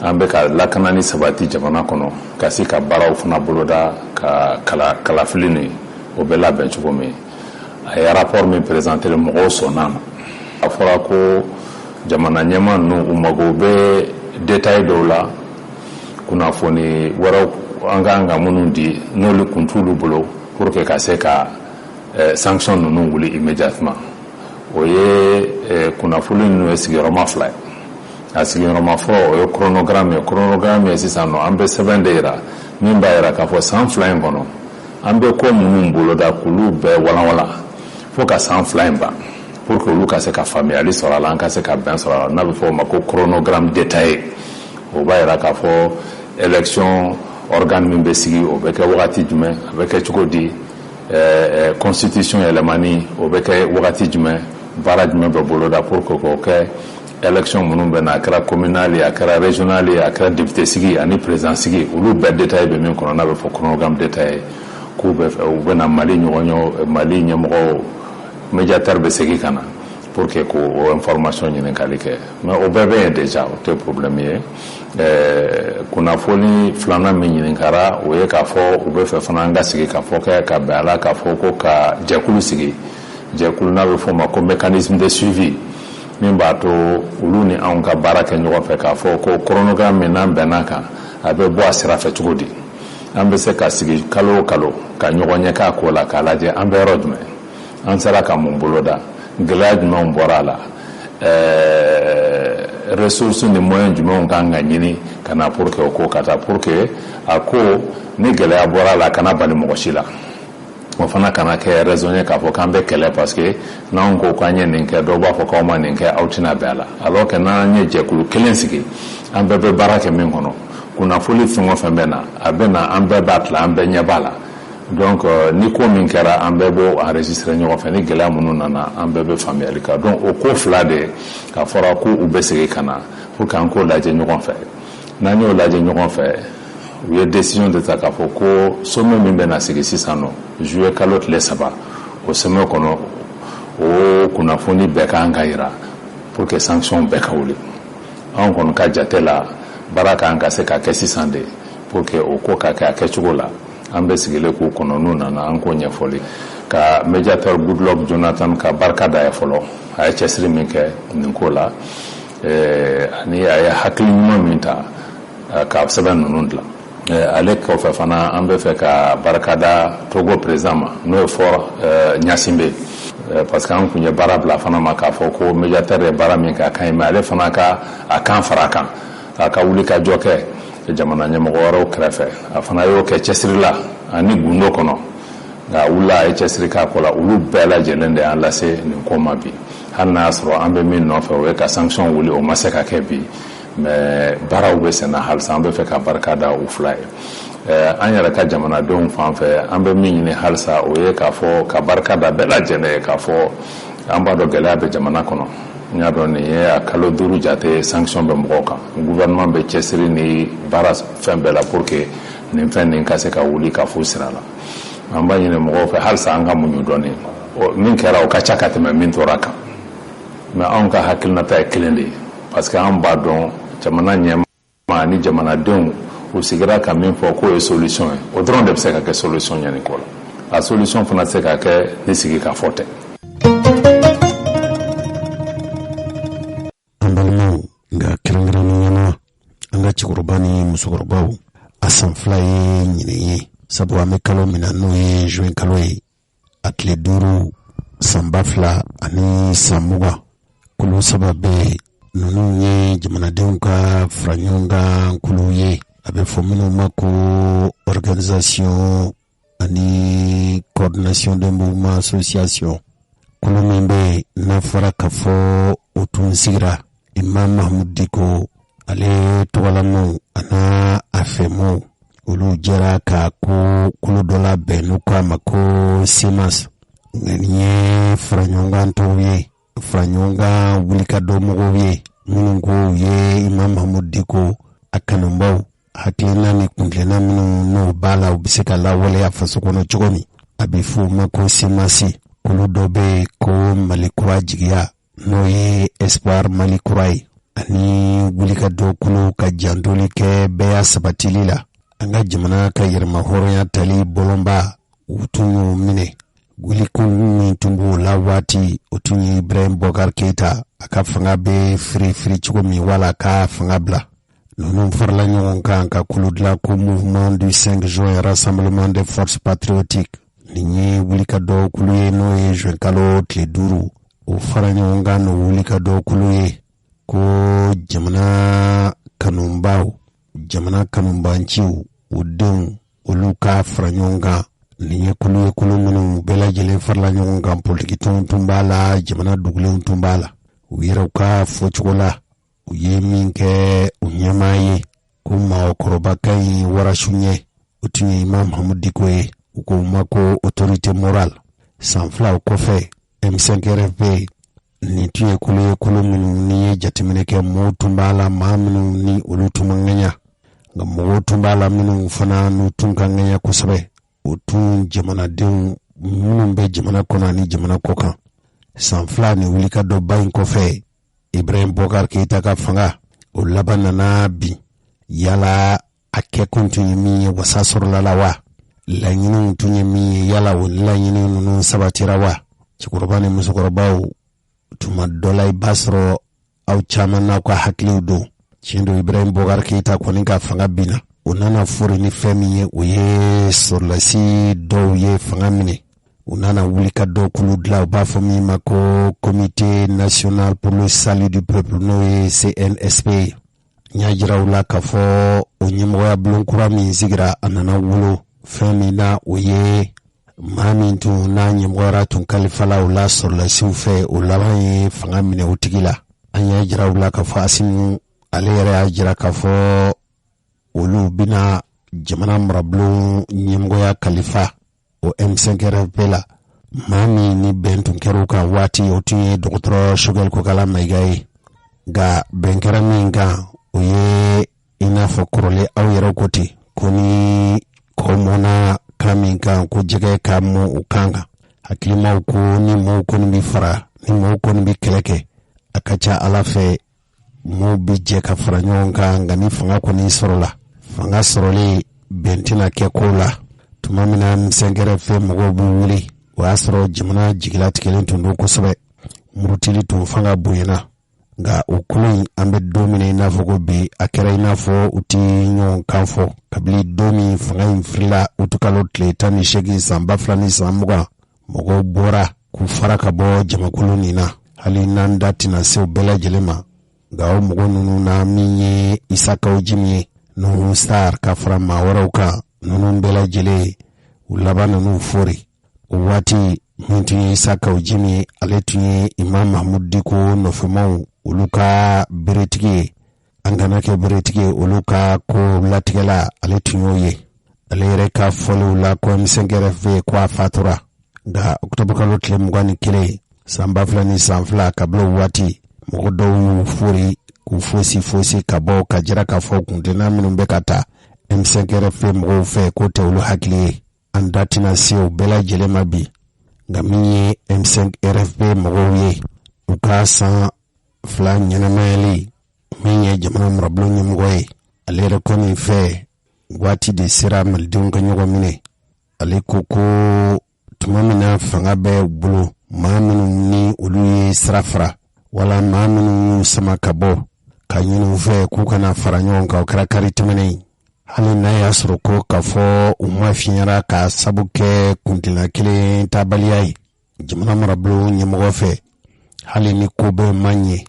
Speaker 5: an bɛ ka lakanani sabati jamana kɔnɔ ka se ka baaraw fana boloda ka kalafili nin o bɛ labɛn cogo min a ye rapport min présenté mɔgɔw sɔnn'a ma a fɔra ko jamana ɲɛmaa ninnu u mago bɛ détail dɔw la kunnafoni wɛrɛw an kan ka minnu di n'olu kun t'olu bolo pour que ka se ka sanction ninnu wuli immédiatement o ye kunnafoni ninnu ye sigiyɔrɔma 2 ye a sigiyɔrɔma fɔlɔ o ye chronogramme ye sisan nɔ an bɛ sɛbɛn de yira min b'a yira k'a fɔ san 2 in kɔnɔ an bɛ ko minnu boloda k'olu bɛɛ walanwalan fo ka san 2 in ban pour que olu ka se ka faamuyali sɔrɔ a la an ka se ka bɛn sɔrɔ a la n'a bɛ fɔ o ma ko chronogramme détaillé o b'a yira k'a fɔ élection organe min bɛ sigi o bɛ kɛ wagati jumɛn a bɛ kɛ cogo di constitution yɛlɛmani o bɛ kɛ wagati jumɛn baara jumɛn bɛ boloda pour que k'o kɛ élection minnu bɛ na a kɛra communal ye a kɛra régional ye a kɛra député sigi ani président sigi olu bɛɛ détail bɛ min kɔnɔ n'a bɛ fɔ chronogramme détaillé k'u bɛ na Mali ɲɛmɔgɔw médiateur bɛ segin ka na pour que k'o information ɲininkali kɛ mais o bɛɛ bɛ yen déjà o tɛ problème ye kunnafoni filanan min ɲininkara o ye k'a fɔ u bɛ fɛ fana an ka sigi ka fɔ kɛ ka bɛn a la k'a fɔ ko ka jɛkulu sigi jɛkulu n'a bɛ fɔ o ma ko mécanisme de suivi min b'a to olu ni anw ka baara kɛ ɲɔgɔn fɛ k'a fɔ ko chronogramme min n'an bɛnna kan a bɛ bɔ a sira fɛ cogo di an bɛ se ka sigi kalo o kalo ka ɲɔgɔn ɲɛ k'a ko la k'a lajɛ an bɛ yɔrɔ jumɛn an sera ka mun boloda gɛlɛya jumɛnw bɔra a la ressources ni moyens jumɛnw kan ka ɲini ka na pour que o ko ka taa pour que a ko ni gɛlɛya bɔra a la kana bali mɔgɔ si la o fana kana kɛ raison ye k'a fɔ k'an bɛ kɛlɛ parce que n'anw ko k'an ye nin kɛ dɔw b'a fɔ k'aw ma nin kɛ aw tɛna bɛn a la alors que n'an ye jɛkulu kelen sigi an bɛɛ bɛ baara kɛ min kɔnɔ kunnafoni fɛn o fɛn bɛ na a bɛ na an bɛɛ b'a tila an bɛɛ ɲɛ b'a la donc ni ko min kɛra an bɛɛ b'o enregistrer ɲɔgɔn fɛ ni gɛlɛya minnu nana an bɛɛ bɛ faamuyali kan donc o ko fila de k'a fɔra ko u bɛ segin ka na pour que an k'o lajɛ ɲɔgɔn fɛ n'an y'o lajɛ ɲɔgɔn fɛ u ye décision de ta k'a fɔ ko sommet min bɛ na sigi sisan nɔ juillet kalo tile 3 o sommet kɔnɔ o kunnafoni bɛɛ kan ka yira pour que sanction bɛɛ ka wuli anw kɔni ka jate la baara kan ka se ka kɛ sisan de pour que o ko ka kɛ a kɛcogo la an bɛ sigilen k'u kɔnɔ n'u nana an k'o ɲɛfɔli ka médiateur Goodluck Jonathan ka barika da ye fɔlɔ a ye cɛsiri min kɛ nin ko la ani a ye hakili ɲuman min ta ka sɛbɛn ninnu dilan ale kɔfɛ fana an bɛ fɛ ka barika da Togo président ma n'o ye Faure Gnassingbé parce que an kun ye baara bila fana ma k'a fɔ ko médiateur ye baara min kɛ a kan ye mais ale fana ka a kan fara a kan a ka wuli ka jɔ kɛ jamana ɲɛmɔgɔ wɛrɛw kɛrɛfɛ a fana y'o kɛ cɛsiri la ani gundo kɔnɔ nka wula a ye cɛsiri k'a ko la olu bɛɛ lajɛlen de y'an lase nin ko ma bi hali n'a y'a sɔrɔ an bɛ min nɔfɛ o ye ka sanction wuli o ma se ka kɛ bi mais baaraw bɛ sen na halisa an bɛ fɛ ka barika da u fila ye an yɛrɛ ka jamanadenw fan fɛ an bɛ min ɲini halisa o ye k'a fɔ ka barika da bɛɛ lajɛlen ye k'a fɔ an b'a dɔn gɛlɛya bɛ jamana kɔnɔ n y'a dɔn nin ye a kalo 5 jate sanction bɛ mɔgɔw kan gouvernement bɛ cɛsiri ni baara fɛn bɛɛ la pour que nin fɛn nin ka se ka wuli ka fo sira la an b'a ɲini mɔgɔw fɛ halisa an ka muɲu dɔɔni min kɛra o ka ca ka tɛmɛ min tora kan mais anw ka hakilinata ye kelen de ye parce que an b'a dɔn jamana ɲɛmaa ni jamanadenw u sigira ka min fɔ k'o ye solution ye o dɔrɔn de bɛ se ka kɛ solution ɲani ko la a solution fana se ka kɛ ni sigi ka fɔ tɛ.
Speaker 1: An balimaw nka kɛrɛnkɛrɛnnenya an ka cɛkɔrɔba ni musokɔrɔbaw a san 2 ye ɲinɛ ye sabu an bɛ kalo min na n'o ye juin kalo ye a tile 5 san 2000 ani san 20 kulu 3 bɛ ninnu ye jamanadenw ka fara ɲɔgɔn kan kulu ye a bɛ fɔ minnu ma ko organisation ani coordination de mouvement association kulu min bɛ n'a fɔra ka fɔ o tun sigira Imam Mahmud Diko ale tɔgɔlamaw ana a fɛmaw olu jɛra ka ko kulu dɔ labɛn n'u k'a ma ko CEMAS nka nin ye fara ɲɔgɔn kan tɔw ye fara ɲɔgɔn kan wulikajɔmɔgɔw ye minnu ko u ye Imam Mahmud Diko a kanubaw hakilina ni kuntilenna minnu n'o b'a la u bɛ se ka lawaleya faso kɔnɔ cogo min a bɛ fɔ o ma ko CEMAS kulu dɔ bɛ yen ko Mali kura jigiya n'o ye Espoir Mali kura ye ani wulikajɔ kulu ka jantoli kɛ bɛɛ y'a sabatili la an ka jamana ka yɛrɛma hɔrɔnya tali bɔlɔnba u tun y'o minɛ wulikulu min tun b'o la waati o tun ye Ibrahim Bokar Keita a ka fanga bɛ firifiri cogo min wala ka fanga bila ninnu farala ɲɔgɔn kan ka kulu dilan ko mouvement du 5 juin rassemblement des forces patriotiques nin ye wulikajɔ kulu ye n'o ye juin kalo tile 5 o fara ɲɔgɔn kan n'o wulikajɔ kulu ye ko jamana kanubaw jamana kanubanciw u denw olu ka fara ɲɔgɔn kan nin ye kulu minnu bɛɛ lajɛlen farala ɲɔgɔn kan politikitɔnw tun b'a la jamana dugulenw tun b'a la u yɛrɛw ka fɔcogo la u ye min kɛ u ɲɛmaa ye ko mɔgɔkɔrɔba ka ɲi warasu ɲɛ o tun ye Imam Mahmud Diko ye u ko ma ko autorité morale san 2 o kɔfɛ M5RFP nin tun ye kulu minnu ni ye jateminɛ kɛ mɔgɔw tun b'a la maa minnu ni olu tun ma ŋɛɲa nka mɔgɔw tun b'a la minnu fana n'u tun ka ŋɛɲa kosɛbɛ o tun jamanadenw minnu bɛ jamana kɔnɔ ani jamana kɔ kan san 2 ni wulikajɔba in kɔfɛ Ibrahim Bokar Keita ka fanga o laban nana bin yala a kɛkun tun ye min ye wasa sɔrɔla la wa laɲiniw tun ye min ye yala o laɲini ninnu sabatira wa cɛkɔrɔba ni musokɔrɔbaw tuma dɔ la i b'a sɔrɔ aw caman n'aw ka hakiliw don tiɲɛ don Ibrahim Bokar Keita kɔni ka fanga binna o nana fori ni fɛn min ye o ye sɔrɔlasi dɔw ye fanga minɛ u nana wulikajɔ kulu dilan u b'a fɔ min ma ko comité national pour le salut du peuple n'o ye CNSP n y'a jira u la k'a fɔ o ɲɛmɔgɔya bulon kura min sigira a nana wolo fɛn min na o ye maa min tun n'a ɲɛmɔgɔyara tun kalifala u la sɔrɔlasiw fɛ o laban ye fanga minɛ o tigi la an y'a jira u la k'a fɔ Asimu ale yɛrɛ y'a jira k'a fɔ olu bɛna jamana marabulon ɲɛmɔgɔya kalifa o M5RFP la maa min ni bɛn tun kɛra u kan waati o tun ye dɔgɔtɔrɔ Choguel Kokala Mayiga ye nka bɛn kɛra min kan o ye i n'a fɔ kɔrɔlen aw yɛrɛ ko ten ko ni kɔ mɔna kan min kan ko jɛgɛ ka mɔ o kan kan hakilimaw ko ni mɔɔw kɔni bɛ fara ni mɔɔw kɔni bɛ kɛlɛ kɛ a ka ca Ala fɛ mɔɔw bɛ jɛ ka fara ɲɔgɔn kan nka ni fanga kɔni sɔrɔla fanga sɔrɔlen bɛn tɛna kɛ ko la tuma min na M5RFP mɔgɔw b'u wuli o y'a sɔrɔ jamana jigilatigɛlen tun don kosɛbɛ murutili tun fanga bonyana nka o kulu in an bɛ don min i n'a fɔ ko bi a kɛra i n'a fɔ u tɛ ɲɔgɔn kan fɔ kabini don min fanga in firila utukalo tile 18 san 2000 ni san 20 mɔgɔw bɔra k'u fara ka bɔ jamakulu nin na hali n'an da tɛna se u bɛɛ lajɛlen ma nka o mɔgɔ ninnu na min ye Isakaw Jimi ye Nuhu Star ka fara maa wɛrɛw kan ninnu bɛɛ lajɛlen u laban ninnu fori o waati min tun ye Isakaw Jimi ye ale tun ye Imam Mahmud Diko nɔfɛmaw olu ka beretigi ye an kana kɛ beretigi ye olu ka ko latigɛla ale tun y'o ye ale yɛrɛ ka fɔliw la ko M5RFP ko a fatura nka octobre kalo tile 21 san 2000 ni san 2 kabila o waati mɔgɔ dɔw y'u fori k'u fosi ka bɔ ka jira k'a fɔ kuntilenna minnu bɛ ka taa M5RFP mɔgɔw fɛ ko tɛ olu hakili ye an da tɛna se o bɛɛ lajɛlen ma bi nka min ye M5 RFP mɔgɔw ye u ka san 2 ɲɛnamayali min ye jamana marabolo ɲɛmɔgɔ ye ale yɛrɛ kɔni fɛ waati de sera malidenw ka ɲɔgɔn minɛ ale ko tuma min na fanga bɛ bolo maa minnu ni olu ye sira fara wala maa minnu y'u sama ka bɔ ka ɲini u fɛ k'u kana fara ɲɔgɔn kan o kɛra kari tɛmɛnen hali n'a y'a sɔrɔ ko k'a fɔ u ma fiɲɛra ka sabu kɛ kuntina kelen tabaliya ye jamana marabolo ɲɛmɔgɔ fɛ hali ni ko bɛ man ɲɛ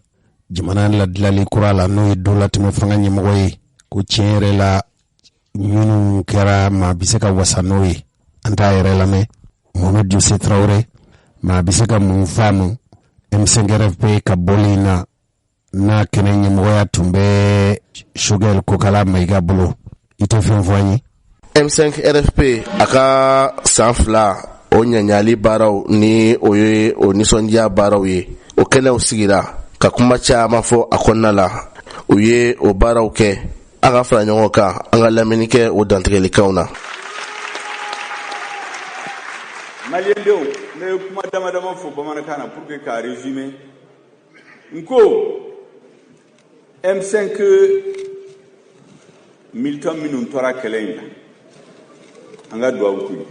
Speaker 1: jamana ladilali kura la n'o ye dɔlatɛmɛ fanga ɲɛmɔgɔ ye ko tiɲɛ yɛrɛ la minnu kɛra maa bɛ se ka wasa n'o ye an t'a yɛrɛ lamɛn Mohamed Jose Traoré maa bɛ se ka mun faamu M5 RFP ka bɔli na n'a kɛnɛ ɲɛmɔgɔya tun bɛ Choguel Kokala Mayiga bolo i tɛ fɛn fɔ an ye.
Speaker 6: M5 RFP a ka san 2 o ɲaɲali baaraw ni o ye o nisɔndiya baaraw ye o kɛnɛw sigira ka kuma caman fɔ a kɔnɔna la u ye o baaraw kɛ an ka fara ɲɔgɔn kan an ka lamɛnni kɛ o dantigɛlikanw na.
Speaker 7: Maliendenw ne ye kuma damadama fɔ bamanankan na pour que k'a résumer n ko M5 militant minnu tora kɛlɛ in na an ka duwawu k'u ye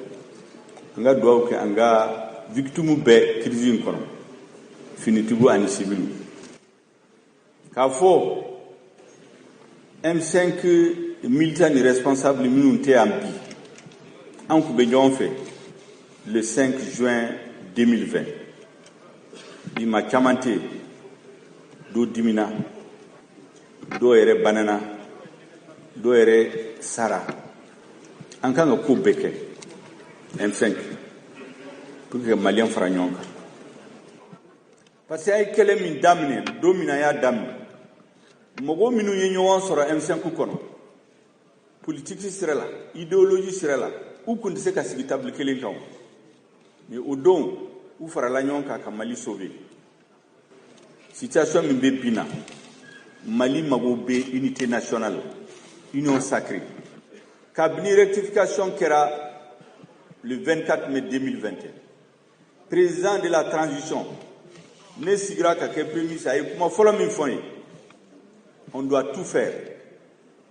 Speaker 7: an ka duwawu kɛ an ka victime bɛɛ crise in kɔnɔ finitigiw ani civil k'a fɔ M5 militant ni responsable minnu tɛ yan bi an kun bɛ ɲɔgɔn fɛ le 5 juin 2020 bi ma caman tɛ yen dɔ dimina dɔw yɛrɛ banana dɔw yɛrɛ sara an kan ka ko bɛɛ kɛ M5 pour que maliyɛn fara ɲɔgɔn kan parce que a ye kɛlɛ min daminɛ don min a y'a daminɛ mɔgɔ minnu ye ɲɔgɔn sɔrɔ M5 kɔnɔ politique sira la idéologie sira la u kun tɛ se ka sigi table kelen kan mais o don u farala ɲɔgɔn kan ka Mali sauver situation min bɛ bi na Mali mago bɛ unité nationale union sacrée kabini rectification kɛra le 24 mai 2021 président de la transition ne sigira ka kɛ premier ministre a ye kuma fɔlɔ min fɔ ye on doit tout faire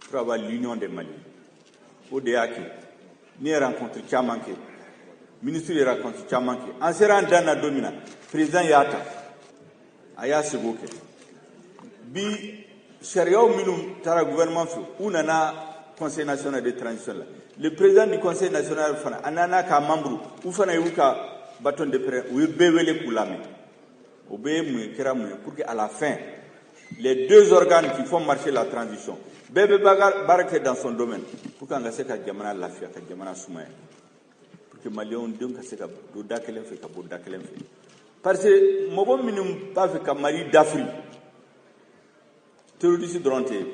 Speaker 7: pour avoir l'union des Maliens o de y'a kɛ ne ye rencontre caman kɛ ministre ye rencontre caman kɛ an sera an dan na don min na président y'a ta a y'a sego kɛ bi sariyaw minnu taara gouvernement fɛ u nana conseil national de transition la le président du conseil national fana a nana k'a membre u fana y'u ka bâton de pèlerin u ye bɛɛ wele k'u lamɛn o bɛɛ ye mun ye kɛra mun ye pour que à la fin les deux organes qui font marcher la transition bɛɛ bɛ baara kɛ dans son domaine pour que an ka se ka jamana lafiya ka jamana sumaya pour que maliyɛnw denw ka se ka don da kelen fɛ ka bɔ da kelen fɛ parce que mɔgɔ minnu b'a fɛ ka Mali dafiri terroriste dɔrɔn tɛ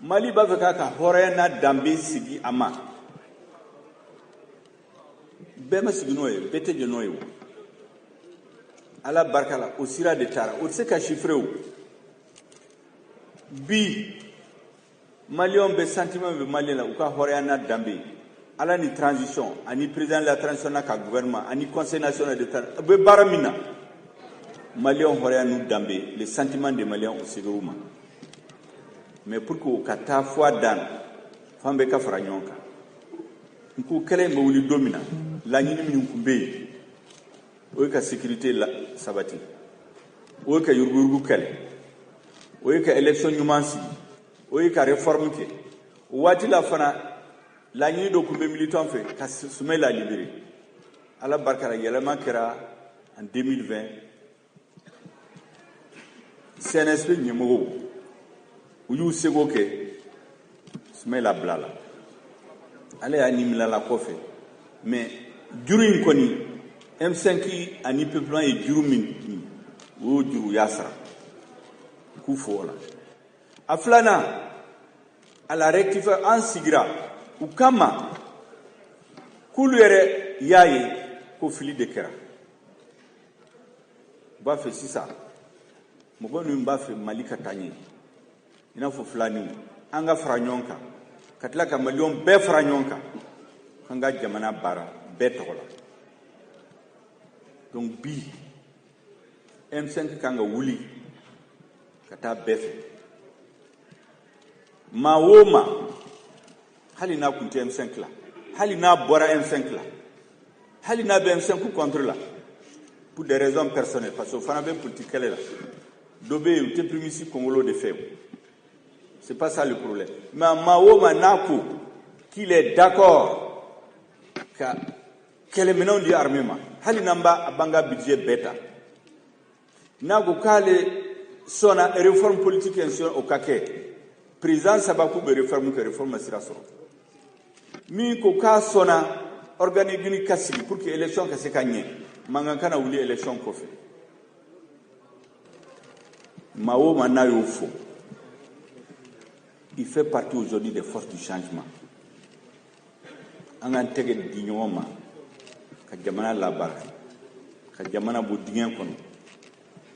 Speaker 7: Mali b'a fɛ k'a ka hɔrɔnya n'a danbe sigi a ma bɛɛ ma sigi n'o ye bɛɛ tɛ jɛ n'o ye o Ala barika la o sira de taara o tɛ se ka chiffrer o bi maliyɛnw bɛ sentiment bɛ maliyɛn la u ka hɔrɔnya n'a danbe Ala ni transition ani président de la transition n'a ka gouvernement ani conseil national de transition u bɛ baara min na maliyɛnw hɔrɔnya n'u danbe les sentiments des Maliens o segin u ma mais pour que o ka taa fɔ a dan na f'an bɛɛ ka fara ɲɔgɔn kan n ko kɛlɛ in bɛ wuli don min na laɲini minnu tun bɛ yen o ye ka sécurité sabati o ye ka yuruguyurugu kɛlɛ o ye ka élection ɲuman sigi o ye ka réforme kɛ o waati la fana laɲini dɔ tun bɛ militant fɛ ka Soumaïla libérer Ala barika la yɛlɛma kɛra en 2020 CNSP ɲɛmɔgɔw u y'u seko kɛ Soumaïla bila la ale y'a nimilala kɔfɛ mais juru in kɔni M5 ani peuplement ye juru min o y'o juru y'a sara k'u fo o la a filanan a la rectifier an sigira u kama k'olu yɛrɛ y'a ye ko fili de kɛra u b'a fɛ sisan mɔgɔ min b'a fɛ Mali ka taa ɲɛ i n'a fɔ filaniw an ka fara ɲɔgɔn kan ka tila ka maliɲɔn bɛɛ fara ɲɔgɔn kan k'an ka jamana baara bɛɛ tɔgɔ la. Donc bi M5 kan ka wuli ka taa bɛɛ fɛ. maa o maa hali n'a kun tɛ M5 la, hali n'a bɔra M5 la, hali n'a bɛ M5 contre la, pour des raisons personnelles, parce que o fana bɛ politique kɛlɛ la, dɔ bɛ yen u tɛ primisi kongolo de fɛ. C'est pas ça le problème. Mais Mahoma Nako, qu'il est d'accord que les menons du armement, Halinamba Abanga budget bêta. Nako Kale sona réforme politique au Kake. Président Sabakou be réforme que réforme Siraso. Mi Koka sona organise Kassi pour que l'élection se gagne. Mangankana ou l'élection Kofi. Mahoma Nayofo. Il fait partie aujourd'hui des forces du changement. An tege di ɲɔgɔn ma ka jamana labaara ka jamana bɔ dingɛ kɔnɔ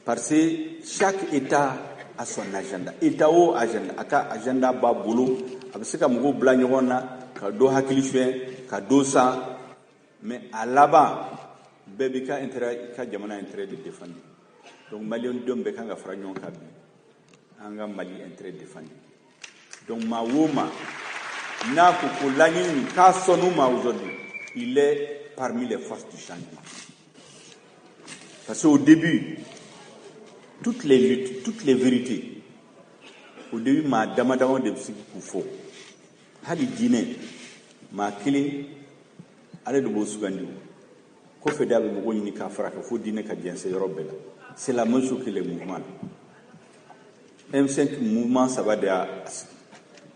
Speaker 7: parce que chaque état a son agenda. État o agenda a ka agenda b'a bolo a bɛ se ka mɔgɔw bila ɲɔgɔn na ka dɔ hakili fɛ ka dɔ san mais a laban bɛɛ b'i ka intérêt i ka jamana intérêt de défendre. Donc maliyɛn denw bɛɛ kan ka fara ɲɔgɔn kan bi an ka Mali intérêt défendre. Donc Mahoma n'a que l'année Kassonouma aujourd'hui, il est parmi les forces du changement. Parce qu'au début, toutes les luttes, toutes les vérités, au début, ma damadama de Psychoufo, Hali Dine, ma clé, allez de Bossugandi, Kofeda de Mogoni Kafraka, faut dîner Kadien, c'est Robela. C'est la même chose que les mouvements. M5 mouvement, ça va de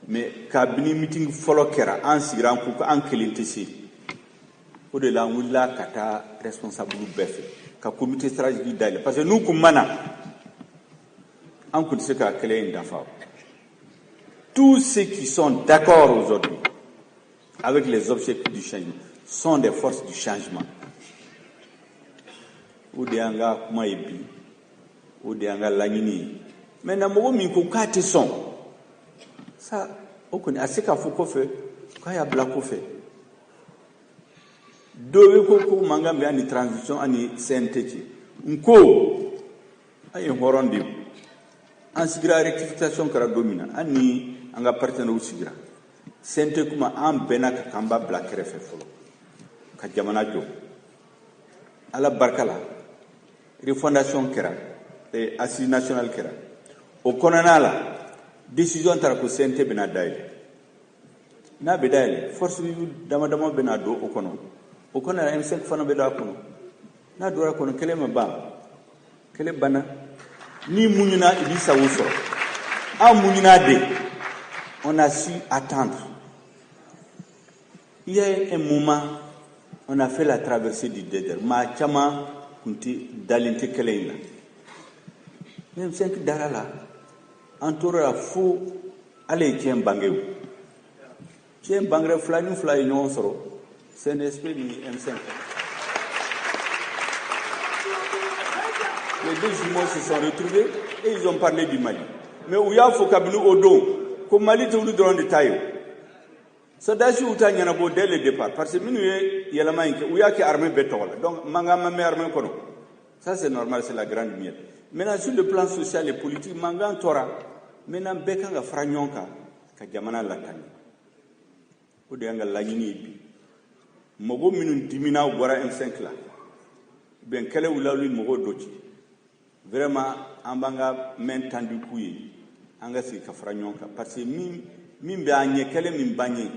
Speaker 7: mais kabini meeting fɔlɔ kɛra an sigira an ko an kelen tɛ se o de la an wulila ka taa responsable bɛɛ fɛ ka comité stratégique dayɛlɛ parce que n'u kun mana an kun tɛ se ka kɛlɛ in dafa. Tous ceux qui sont d'accord aujourd'hui avec les objectifs du changement sont des forces du changement. O de y'an ka kuma ye bi, o de y'an ka laɲini ye. Maintenant mɔgɔ min ko k'a tɛ sɔn ça okuni asika fuko fe kaya blako fe do ko mangambe ani transition ani CNTT nko ay horondi an sigira rectification kara domina ani anga partenaire sigira CNTT kuma an bena ka kamba blakere fe folo ka jamana jo ala barkala refondation kera et assise nationale kera o konana la décision tara ko CNT bena dayele n'a bɛ dayɛlɛ force dama dama bena do o kɔnɔ la M5 fana bɛ do a kɔnɔ n'a dora kɔnɔ kɛlɛ ma ban kɛlɛ banna ni muɲuna i b'i sago sɔrɔ an muɲuna de on a su attendre. Il y a un moment on a fait la traversée du désert maa caman kun tɛ dalen tɛ kɛlɛ in la M5 dara la an tora fo ale ye tiɲɛ bangew tiɲɛ bangere fila ni fila ye ɲɔgɔn sɔrɔ CNSP ni M5. Les deux jumeaux se sont retrouvés et ils ont parlé du Mali. Mais où il y a fo kabini o don ko Mali tɛ olu dɔrɔn de ta ye Sadasi u ta ɲɛnabɔ dès le départ parce que minnu ye yɛlɛma in kɛ u y'a kɛ armée bɛɛ tɔgɔ la donc mankan ma mɛn armée kɔnɔ ça c'est normal, c'est la grande miette. Maintenant sur le plan social et politique mankan tora. Maintenant bɛɛ kan ka fara ɲɔgɔn kan ka jamana latanya o de y'an ka laɲini ye bi mɔgɔ minnu dimina u bɔra M5 la bɛn kɛlɛ wulila ni mɔgɔw dɔ ci vraiment an b'an ka main tendu k'u ye an ka sigi ka fara ɲɔgɔn kan parce que min bɛ an ɲɛ kɛlɛ min b'an ɲɛ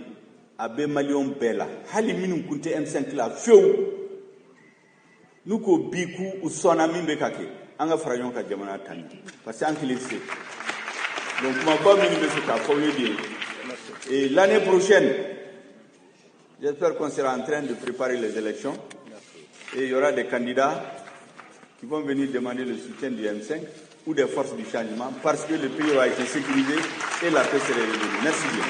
Speaker 7: a bɛ maliyɛnw bɛɛ la hali minnu kun tɛ M5 la fewu n'u ko bi k'u sɔnna min bɛ ka kɛ an ka fara ɲɔgɔn kan jamana tanya parce que an kelen tɛ se. Donc, et l'année prochaine, j'espère qu'on sera en train de préparer les élections et il y aura des candidats qui vont venir demander le soutien du M5 ou des forces du changement parce que le pays aura été sécurisé et la paix sera revenue. Merci bien.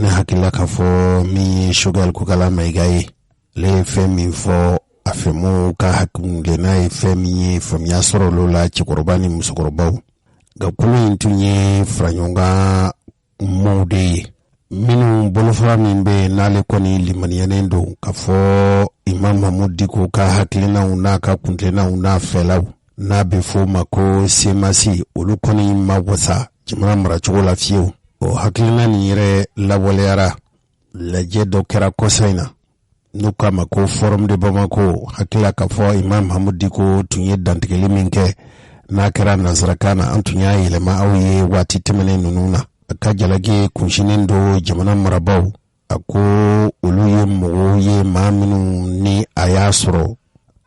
Speaker 1: ne hakilila k'a fɔ min Choguel Koukala Maïgaye le fɛn min fɔ a fɛmu ka hakilile n'a ye fɛn min ye faamuya sɔrɔ olu la cɛkɔrɔba ni musokɔrɔbaw nka kulu in tun ye faraɲɔgɔnkan mɔɔw de ye minnu bolofara min bɛ n'ale kɔni limaniyalen don ka fɔ Imam Mahmud Diko ka hakilinaw n'a ka kuntilennaw n'a fɛlaw n'a bɛ fɔ ma ko semasi olu kɔni ma wasa jamana maracogo la fiyewu o hakilina nin yɛrɛ lawaleyara lajɛ dɔ kɛra kɔsa in na n'u k'a ma ko forum de Bamako hakila ka fɔ Imam Mahmud Diko tun ye dantigɛli min kɛ n'a kɛra nanzarakan na an tun y'a yɛlɛma aw ye waati tɛmɛnen ninnu na a ka jalaki kunsinen do jamana marabaw a ko olu ye mɔgɔw ye maa minnu ni a y'a sɔrɔ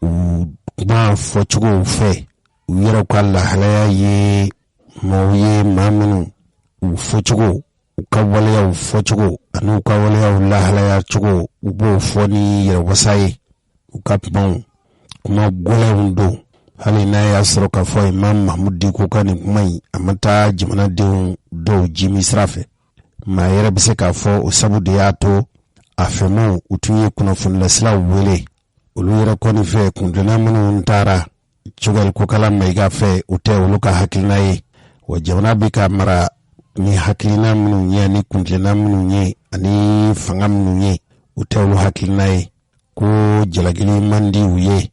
Speaker 1: u kuma fɔcogow fɛ u yɛrɛw ka lahalaya ye mɔgɔw ye maa minnu u fɔcogo u ka waleyaw fɔcogo ani u ka waleyaw lahalaya cogo u b'o fɔ ni yɛrɛwasa ye u ka kuma gɔlɛnw don hali n'a y'a sɔrɔ k'a fɔ Imam Mahmud Diko ka nin kuma in a ma taa jamanadenw dɔw jimi sira fɛ maa yɛrɛ bɛ se k'a fɔ o sabu de y'a to a fɛmaw u tun ye kunnafonilasiraw wele olu yɛrɛ kɔni fɛ kuntilenna minnu taara Choguel Koukala Maïga fɛ u tɛ olu ka hakilina ye wa jamana bɛ ka mara ni hakilina minnu ye ani kuntilenna minnu ye ani fanga minnu ye u tɛ olu hakilina ye ko jalagili man di u ye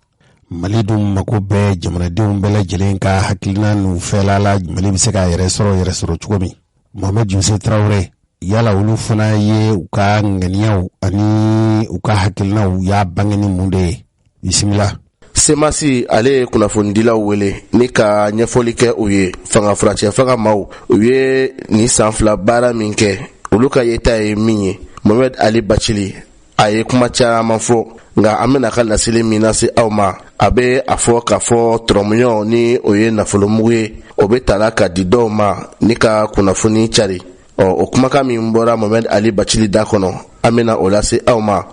Speaker 1: Mali dun mako bɛɛ jamanadenw bɛɛ lajɛlen ka hakilina n'u fɛla la Mali bɛ se k'a yɛrɛ sɔrɔ cogo min Mohamed Jose Traoré yala olu fana ye u ka ŋaniyaw ani u ka hakilinaw y'a bange ni mun de ye bisimila
Speaker 6: Semasi ale ye kunnafonidilaw wele ni ka ɲɛfɔli kɛ u ye fanga furacɛ fanga maaw u ye ni san 2 baara min kɛ olu ka yeta ye min ye Mohamed Ali Bachili a ye kuma caman fɔ nga an bɛna ka laseli min lase aw ma a bɛ a fɔ k'a fɔ tɔrɔmuɲɔ ni o ye nafolomugu ye o bɛ tala ka di dɔw ma ni ka kunnafoni cari o kumakan min bɔra Mohamed Ali Bachili da kɔnɔ an bɛna o lase aw ma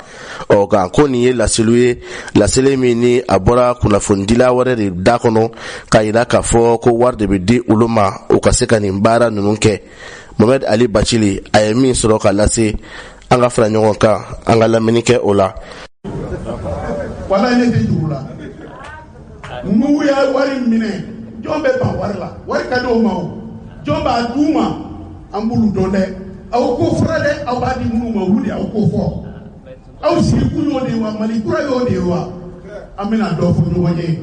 Speaker 6: nka ko nin ye laseliw ye laseli min ni a bɔra kunnafonidila wɛrɛ de da kɔnɔ ka yira k'a fɔ ko wari de bɛ di olu ma u ka se ka nin baara ninnu kɛ Mohamed Ali Bachili a ye min sɔrɔ ka lase an ka fara ɲɔgɔn kan an ka lamɛnni kɛ o la
Speaker 8: wala ne tɛ juru la n'u y'a wari minɛ jɔn bɛ ban wari la wari ka di o ma o jɔn b'a d'u ma an b'olu dɔn dɛ aw ko fɔra dɛ aw b'a di minnu ma olu de aw ko fɔ aw sigi kun y'o de ye wa Mali kura y'o de ye wa an bɛna dɔ fɔ ɲɔgɔn ye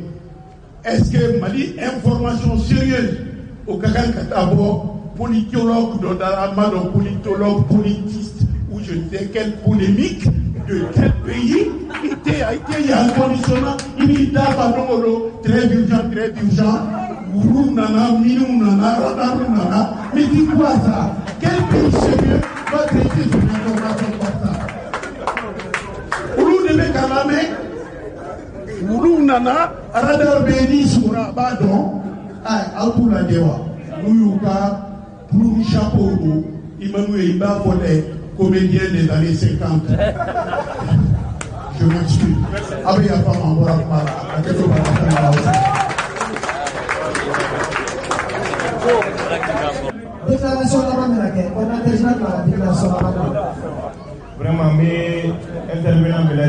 Speaker 8: est-ce que Mali information sérieuse o ka kan ka taa bɔ politologue dɔ da an b'a dɔn politologue politiste ou je ne sais quelle polémique de quel pays a été il y a un conditionnement il t'a pas très urgent Oulou nana, minou nana, radaru nana, mais dis quoi ça? Quel pays sérieux va traiter son information comme ça? Oulou de Mekalame, Oulou nana, radar béni soura, badon, Alpou la dewa, Nouyouka, Plou chapeau, Emmanuel Iba Follet, comédien des années 50. Je m'excuse. Après, il n'y a pas en voir à quelque part.
Speaker 9: Déclaration
Speaker 10: vraiment, mais intervenant de la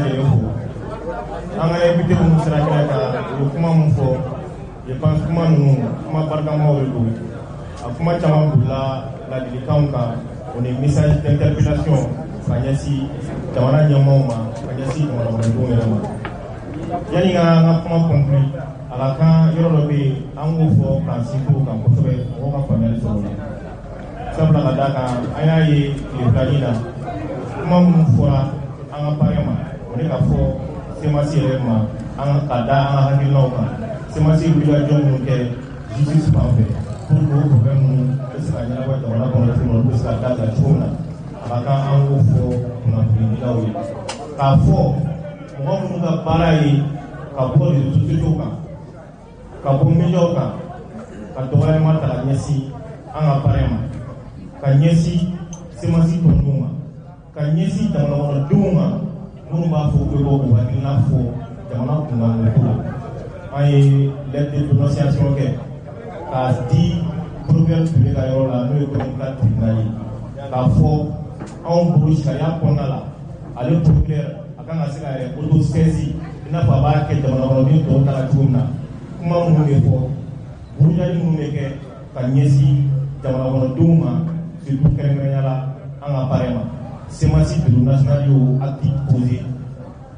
Speaker 10: en réalité, nous serons là, je pense que nous sommes parlement de l'eau. Comment la délicatesse, on est message d'interpellation, Fanyasi, Tamara Nyamoma, Fanyasi, Tamara Yani nga kuma conclu ala kan yɔrɔ dɔ bɛ yen an k'o fɔ k'an sinsin kan kosɛbɛ mɔgɔw ka faamuyali sɔrɔ o la sabula ka d'a kan an y'a ye tile filanin na kuma minnu fɔra an ka baara ma o de ka fɔ semasi yɛrɛ ma ka da an ka hakilinaw kan semasi wulikajɔ minnu kɛ justice fan fɛ pour que o problème ninnu bɛ se ka ɲɛnabɔ jamana kɔnɔ cogo min na olu bɛ se ka dabila cogo min na a ka kan an k'o fɔ kunnafonidilaw ye k'a fɔ mɔgɔ minnu ka baara ye ka bɔ réseaux kan ka bɔ médiaw kan ka dɔgɔyama ta ka ɲɛsin an ka baara ma ka ɲɛsin semasi tɔndenw ma ka ɲɛsin jamanakɔnɔdenw ma minnu b'a fɔ ko bɔ k'u hakilina fɔ jamana kunkan ko la an ye lettre de dénonciation kɛ k'a di procureur public ka yɔrɔ la n'o ye communiqué tribunal ye k'a fɔ anw bolo sariya kɔnɔna la ale procureur akan ka se ka autosaisi ina fa b'a kɛ jamana kɔnɔden tɔw ta la cogo min na kuma minnu bɛ fɔ burujali minnu bɛ kɛ ka ɲɛsin jamana kɔnɔdenw ma surtout kɛrɛnkɛrɛnya la an ka parrain ma semasi bureau national y'o acte posé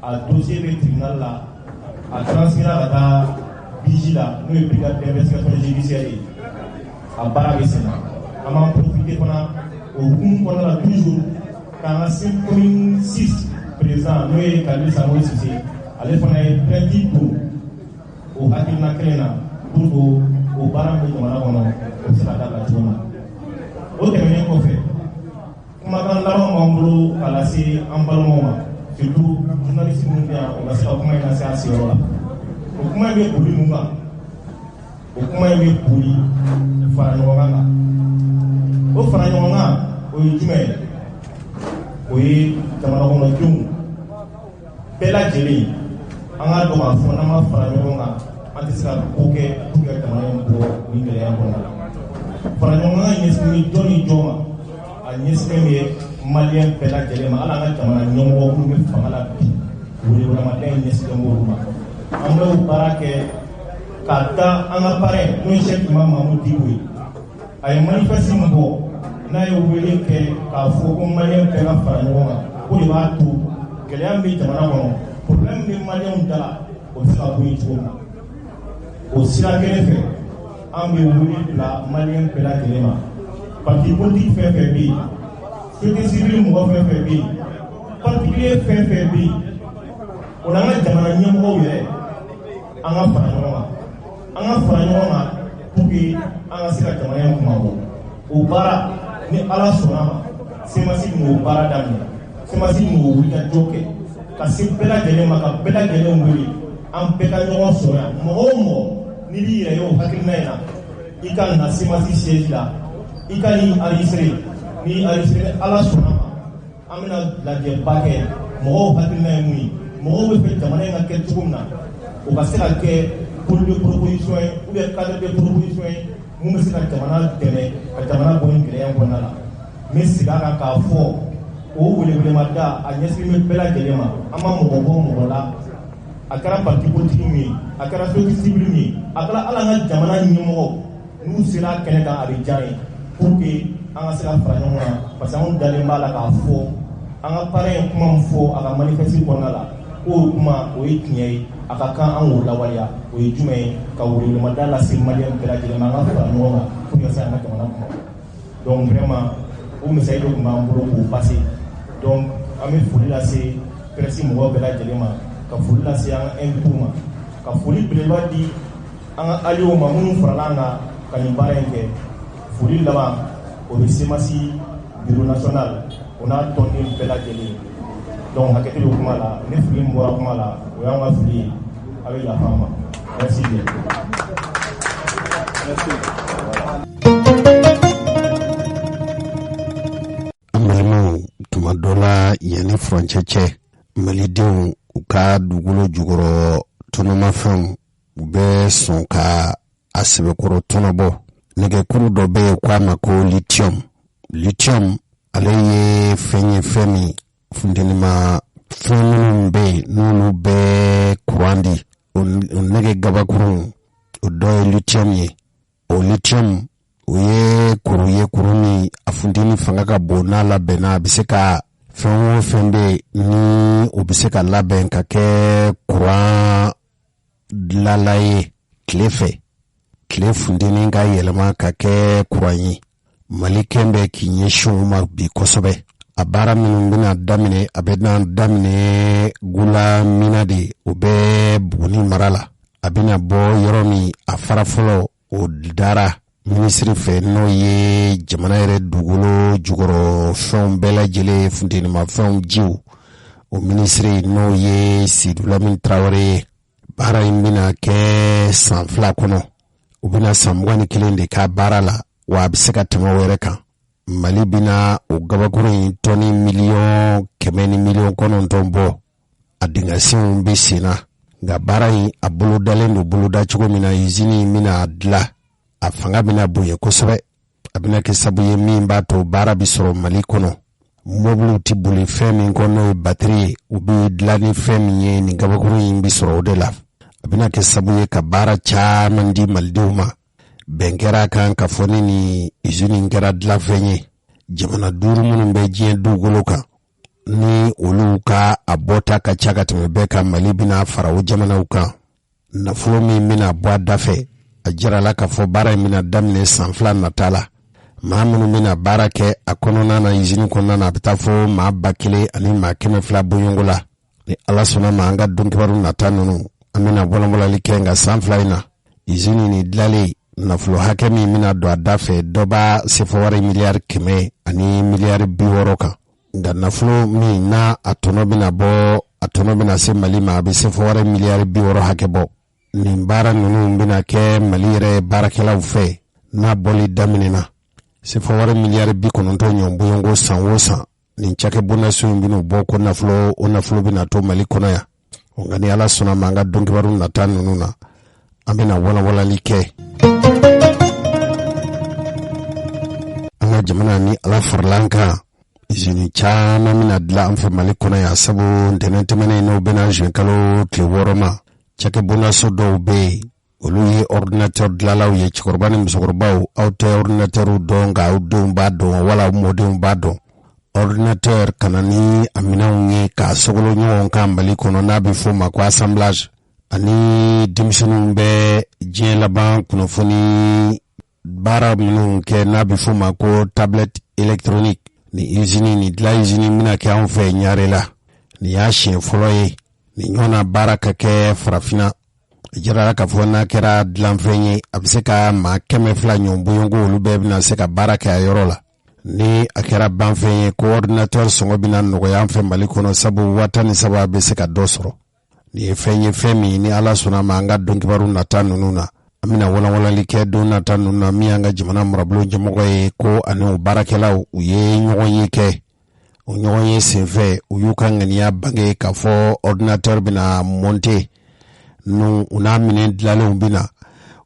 Speaker 10: a dossier bɛ tribunal la a transféré ka taa BJ la n'o ye brigade d'investigation judiciaire ye a baara bɛ sen na an b'an profiter fana o hukumu kɔnɔna la toujours k'an ka commune 6 président n'o ye Kalilu Samori Sise ale fana ye plainte don o hakilina kelen na pour que o baara bɛ jamana kɔnɔ o bɛ se ka dabila cogo min na o tɛmɛnen kɔfɛ kumakan laban b'an bolo k'a lase an balimaw ma surtout journaliste minnu bɛ yan o ka se ka kuma in lase an seyɔrɔ la o kuma in bɛ boli mun kan o kuma in bɛ boli fara ɲɔgɔn kan o fara ɲɔgɔn kan o ye jumɛn ye o ye jamana kɔnɔdenw bɛɛ lajɛlen an k'a dɔn k'a fɔ n'an ma fara ɲɔgɔn kan an tɛ se ka ko kɛ pour que jamana in bɔ ni gɛlɛya kɔnɔna la fara ɲɔgɔn kan ɲɛsinnen bɛ jɔn ni jɔn ma a ɲɛsinnen bɛ maliyɛn bɛɛ lajɛlen ma hali an ka jamana ɲɛmɔgɔ minnu bɛ fanga la bi welewelemada in ɲɛsinnen b'olu ma an bɛ baara kɛ k'a da an ka parrain n'o ye Cheikh Imam Mahamudu Diko ye a ye manifeste min bɔ n'a ye wele kɛ k'a fɔ ko maliyɛn bɛɛ ka fara ɲɔgɔn kan o de b'a to gɛlɛya bɛ jamana kɔnɔ problème bɛ maliyɛnw da la o bɛ se ka bɔ yen cogo min na o sira kelen fɛ an bɛ wele bila maliyɛn bɛɛ lajɛlen ma parti politique fɛn fɛn bɛ yen société civile mɔgɔ fɛn fɛn bɛ yen particulier fɛn fɛn bɛ yen o n'an ka jamana ɲɛmɔgɔw yɛrɛ an ka fara ɲɔgɔn kan pour que an ka se ka jamana in kuma bɔ o baara ni ala sɔnna ma semasi n'o baara daminɛ semasi n'o wulikajɔ kɛ ka se bɛɛ lajɛlen ma ka bɛɛ lajɛlen wele an bɛɛ ka ɲɔgɔn sɔrɔ yan mɔgɔ o mɔgɔ n'i b'i yɛrɛ ye o hakilina in na i ka na semasi siège la i ka n'i enregistré ni ala sɔnna ma an bɛna lajɛba kɛ mɔgɔw hakilina ye mun ye mɔgɔw bɛ fɛ jamana in ka kɛ cogo min na o ka se ka kɛ pôle de proposition ye ou bien cadre de proposition ye mun bɛ se ka jamana dɛmɛ ka jamana bɔ nin gɛlɛya in kɔnɔna la n bɛ segin a kan k'a fɔ o welewelemada a ɲɛsinnen bɛ bɛɛ lajɛlen ma an ma mɔgɔ bɔ mɔgɔ la a kɛra parti politique min ye a kɛra société civile min ye a kɛra hali an ka jamana ɲɛmɔgɔ n'u sera kɛnɛ kan a bɛ diya ye pour que an ka se ka fara ɲɔgɔn kan parce que anw dalen b'a la k'a fɔ an ka parrain ye kuma min fɔ a ka manifeste kɔnɔna la k'o kuma o ye tiɲɛ ye a ka kan an k'o lawaleya o ye jumɛn ye ka welewelemada lase maliyɛn bɛɛ lajɛlen ma an ka fara ɲɔgɔn kan pour que an ka jamana kuma donc vraiment o misali de tun b'an bolo k'o passer donc an bɛ foli lase presse mɔgɔw bɛɛ lajɛlen ma ka foli lase an ka invité ma ka foli belebeleba di an ka alliés ma minnu farala an kan ka nin baara in kɛ foli laban o bɛ semasi bureau national o n'a tɔnden bɛɛ lajɛlen donc hakɛto bɛ kuma la ne fili min bɔra kuma la o y'an ka fili ye a bɛ yafa an ma merci bien.
Speaker 1: Tuma dɔ la yanni furancɛ cɛ malidenw u ka dugukolo jukɔrɔ tɔnɔmafɛnw u bɛ sɔn ka a sɛbɛkɔrɔ tɔnɔbɔ nɛgɛkuru dɔ bɛ yen k'a ma ko lithium ale ye fɛn ye fɛn min funtenima fɛn minnu bɛ yen n'olu bɛ kuran di o nɛgɛ gabakurun o dɔ ye lithium ye o lithium o ye kuru min a funteni fanga ka bon n'a labɛnna a bɛ se ka fɛn o fɛn bɛ ni o bɛ se ka labɛn ka kɛ kuran dilanla ye tile fɛ tile funteni ka yɛlɛma ka kɛ kuran ye mali kɛn bɛ k'i ɲɛsin o ma bi kosɛbɛ a baara minnu bɛna daminɛ a bɛna daminɛ gula mina de o bɛ Buguni mara la a bɛna bɔ yɔrɔ min a fara fɔlɔ o dara minisiri fɛ n'o ye jamana yɛrɛ dugukolo jukɔrɔ fɛnw bɛɛ lajɛlen funtenimafɛnw jiw o minisiri n'o ye Sidu Lamini Tarawele ye baara in bɛna kɛ san 2 kɔnɔ o bɛna san 21 de k'a baara la wa a bɛ se ka tɛmɛ o yɛrɛ kan Mali bɛna o gabakuru in tɔni 1,9 bɔ a dingɛsenw bɛ sen na nka baara in a bolodalen don boloda cogo min na usine in bɛna dilan a fanga bɛna bonya kosɛbɛ a bɛna kɛ sabu ye min b'a to baara bɛ sɔrɔ Mali kɔnɔ
Speaker 3: mobile ti boli fɛn min kɔnɔ n'o ye batiri ye u bɛ dilan ni fɛn min ye nin gabakuru in bɛ sɔrɔ o de la a bɛna kɛ sababu ye ka baara caman di malidenw ma bɛn kɛra kan ka fɔ ni usine in kɛra dilanfɛn ye jamana 5 minnu bɛ diɲɛ dugukolo kan ni olu ka a bɔta ka ca ka tɛmɛ bɛɛ kan Mali bɛna fara o jamanaw kan nafolo min bɛna bɔ a da fɛ a jirala ka fɔ baara in bɛna daminɛ san 2 nata la maa minnu bɛna baara kɛ a kɔnɔna na usine kɔnɔna na a bɛ taa fɔ maa 1000 ani maa 200 bɔɲɔgɔnko la ni Ala sɔnna ma an ka dɔnkibaru nata ninnu an bɛna bɔlɔbɔlɔli kɛ nka san 2 in na usine ni dilanlen nafolo hakɛ min bɛna don a da fɛ dɔ b'a se fɔ wari miliyari 100 ani miliyari 60 kan nka nafolo min na a tɔnɔ bɛna se Mali ma a bɛ se fɔ wari miliyari 60 hakɛ bɔ nin baara ninnu bɛna kɛ Mali yɛrɛ baarakɛlaw fɛ n'a bɔli daminɛna se fɔ wari miliyari 90 ɲɔgɔn bɔɲɔgɔnko san o san nin cakɛ bondaso in bɛna bɔ ko o nafolo bɛna to Mali kɔnɔ yan nka ni Ala sɔnna ma an ka dɔnkibaru nata ninnu na an bɛna walawalali kɛ an ka jamana ni Ala farala an kan usine caman bɛna dilan an fɛ Mali kɔnɔ yan sabu ntɛnɛn tɛmɛnen n'o bɛna juin kalo tile 6 ma cakɛ bondaso dɔw bɛ yen olu ye ordinateur dilanlaw ye cɛkɔrɔba ni musokɔrɔbaw aw tɛ ordinateur dɔn nka aw denw b'a dɔn wala aw mɔdenw b'a dɔn ordinateur kana ni a minɛnw ye k'a sogolo ɲɔgɔn kan Mali kɔnɔ n'a bɛ fɔ ma ko assemblage ani denmisɛnninw bɛ diɲɛ laban kunnafoni baara minnu kɛ n'a bɛ fɔ ma ko tablette électronique ni usine ni dilan usine bɛna kɛ anw fɛ Ɲare la ni y'a siɲɛ fɔlɔ ye ni ɲɔgɔnna baara ka kɛ farafinna jirala ka fɔ n'a kɛra dilanfɛn ye a bɛ se ka maa 200 ɲɔgɔn bɔɲɔgɔnko olu bɛɛ bɛna se ka baara kɛ a yɔrɔ la ni a kɛra banfɛn ye ko ordinateur sɔngɔ bɛna nɔgɔya an fɛ Mali kɔnɔ sabu 13 a bɛ se ka dɔ sɔrɔ nin ye fɛn ye fɛn min ni Ala sɔnna ma an ka dɔnkibaru nata ninnu na an bɛna walawalali kɛ don nata ninnu na min an ka jamana marabolo ɲɛmɔgɔ ye ko ani o baarakɛlaw u ye ɲɔgɔn ye kɛ o ɲɔgɔn ye senfɛ u y'u ka ŋaniya bange k'a fɔ ordinateur bɛna monter nu u n'a minɛn dilanlenw bɛna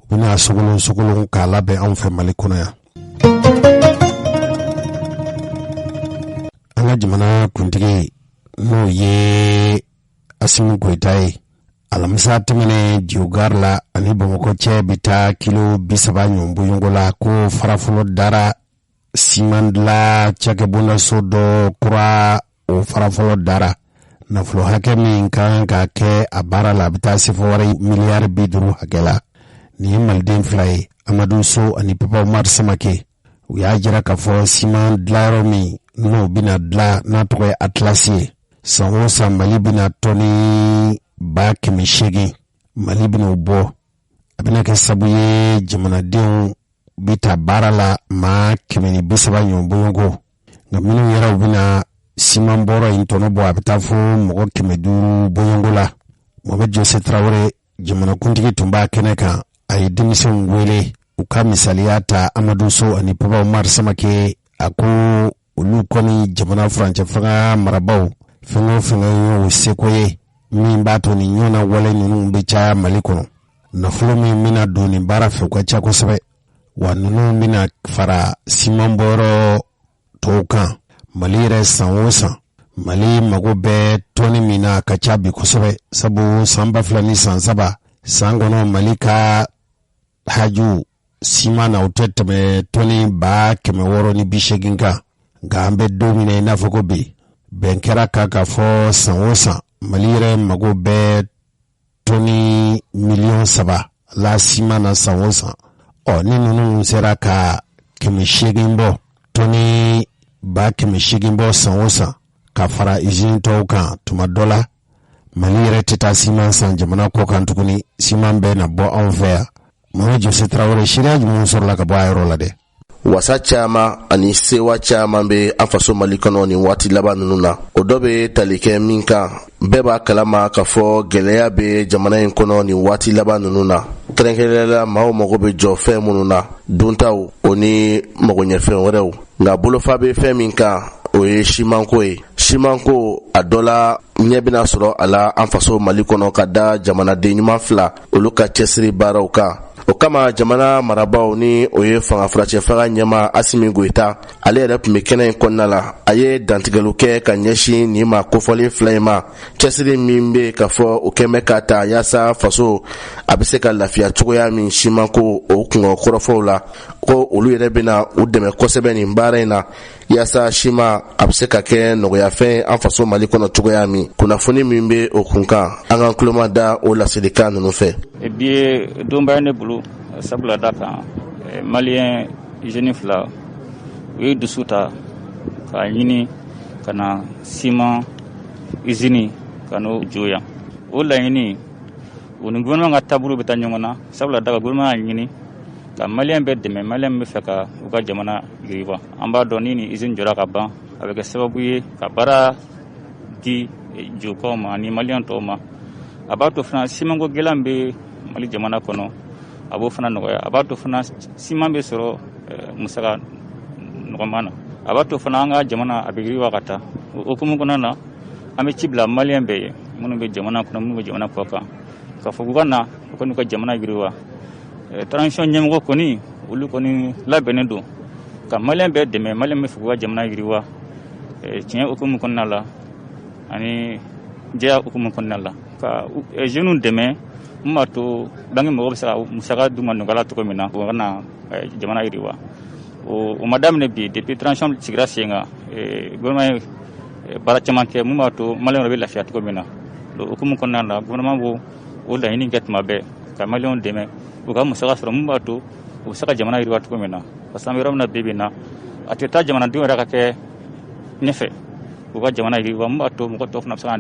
Speaker 3: u bɛna sogolon k'a labɛn anw fɛ Mali kɔnɔ yan an ka jamana kuntigi n'o ye Asimu Goyita ye alamisa tɛmɛnen Diogar la ani Bamakɔ cɛ bɛ taa kilo 30 ɲɔgɔn bɔɲɔgɔnko la ko farafɔlɔ dara siman dilan cakɛ bondaso dɔ kura o farafɔlɔ dara nafolo hakɛ min kan ka kɛ a baara la a bɛ taa se fɔ wari miliyari 50 hakɛ la nin ye maliden 2 ye Amadu So ani Papa Umar Samake u y'a jira k'a fɔ siman dilayɔrɔ min n'o bɛna dilan n'a tɔgɔ ye Atlas ye san o san Mali bɛna tɔni 800 Mali bɛna o bɔ a bɛna kɛ sababu ye jamanadenw bɛ taa baara la maa 130 ɲɔgɔn bɔɲɔgɔnko nka minnu yɛrɛ u bɛna siman bɔrɔ in tɔnɔ bɔ a bɛ taa fɔ mɔgɔ 500 bɔɲɔgɔnko la Mohamed Jose Traoré jamanakuntigi tun b'a kɛnɛ kan a ye denmisɛnw wele u ka misaliya ta Amadu So ani Papa Umar Samake a ko olu kɔni jamana furancɛ fanga marabaw fɛn o fɛn ye o seko ye min b'a to ni ɲɔgɔnna wale ninnu bɛ caya Mali kɔnɔ nafolo min bɛna don nin baara fɛ u ka ca kosɛbɛ wa ninnu bɛna fara siman bɔyɔrɔ tɔw kan Mali yɛrɛ san o san Mali mago bɛ tɔni min na a ka ca bi kosɛbɛ sabu san 2000 ni san 3 san kɔnɔ Mali ka haju siman na o tɛ tɛmɛ tɔni 680 kan nka an bɛ don min na i n'a fɔ ko bi bɛn kɛra kan ka fɔ san o san Mali yɛrɛ mago bɛ tɔni 3 la siman na san o san ni ninnu sera ka 800 bɔ tɔni 800 bɔ san o san ka fara usine tɔw kan tuma dɔ la Mali yɛrɛ tɛ taa siman san jamana kɔ kan tuguni siman bɛ na bɔ anw fɛ yan Mohamed Jose Traoré sariya jumɛn sɔrɔla ka bɔ a yɔrɔ la dɛ
Speaker 6: wasa caman ani sewa caman bɛ an faso Mali kɔnɔ nin waati laban ninnu na o dɔ bɛ tali kɛ min kan bɛɛ b'a kalama k'a fɔ gɛlɛya bɛ jamana in kɔnɔ nin waati laban ninnu na kɛrɛnkɛrɛnnenya la maaw mago bɛ jɔ fɛn minnu na duntaw o ni magoɲɛfɛn wɛrɛw nka bolofa bɛ fɛn min kan o ye simanko ye siman ko a dɔ la ɲɛ bɛna sɔrɔ a la an faso Mali kɔnɔ ka da jamanaden ɲuman 2 olu ka cɛsiri baaraw kan. O kama jamana marabaw ni o ye fanga furacɛ faga ɲɛma Asimi Goita ale yɛrɛ tun bɛ kɛnɛ in kɔnɔna la. A ye dantigɛliw kɛ ka ɲɛsin nin ma kofɔlen 2 in ma. Cɛsiri min bɛ ka fɔ o kɛmɛ ka ta yaasa faso a bɛ se ka lafiya cogoya min siman ko o kungo kɔrɔfɔw la ko olu yɛrɛ bɛna u dɛmɛ kosɛbɛ nin baara in na yaasa siman a bɛ se ka kɛ nɔgɔyafɛn an faso Mali kɔnɔ cogoya min. Kunnafoni min bɛ o kunkan an ka kuloma da o laselikan ninnu fɛ.
Speaker 9: Bi donbaya ne bolo sabula da kan malien jeune 2 u ye dusu ta ka ɲini ka na siman usine ka n'o joya. O laɲini o ni gouvernement ka taabolo bɛ taa ɲɔgɔn na sabula da ka gouvernement y'a ɲini ka malien bɛɛ dɛmɛ. Malien bɛ fɛ ka u ka jamana yiriwa. An b'a dɔn ni usine jɔra ka ban a bɛ kɛ sababu ye ka baara di jokaw ma ani malien tɔw ma. A b'a to fana siman ko gɛlɛn bɛ Mali jamana kɔnɔ a b'o fana nɔgɔya. A b'a to fana siman bɛ sɔrɔ musaka nɔgɔman na. A b'a to fana an ka jamana a bɛ yiriwa ka taa. O hukumu kɔnɔna na an bɛ ci bila malien bɛɛ ye minnu bɛ jamana kɔnɔ minnu bɛ jamana kɔ kan ka fɔ k'u ka na u kɔni ka jamana yiriwa. Transition ɲɛmɔgɔ kɔni olu kɔni labɛnnen don ka malien bɛɛ dɛmɛ. Malien bɛ fɛ k'u ka jamana yiriwa tiɲɛ hukumu kɔnɔna la ani jɛya hukumu kɔnɔna la ka jeunes dɛmɛ mun b'a to bange mɔgɔ bɛ se ka musaka d'u ma nɔgɔya cogo min na u ka na jamana yiriwa. O ma daminɛ bi depuis transition sigira sen kan gouvernement ye baara caman kɛ mun b'a to malien yɛrɛ bɛ lafiya cogo min na. O hukumu kɔnɔna la gouvernement b'o laɲini kɛ tuma bɛɛ ka malien dɛmɛ u ka musaka sɔrɔ mun b'a to u bɛ se ka jamana yiriwa cogo min na. Parce que an bɛ yɔrɔ min na bi bi in na a tɛ taa jamanadenw yɛrɛ ka kɛ ɲɛfɛ u ka jamana yiriwa mun b'a to mɔgɔ tɔw fana bɛ se ka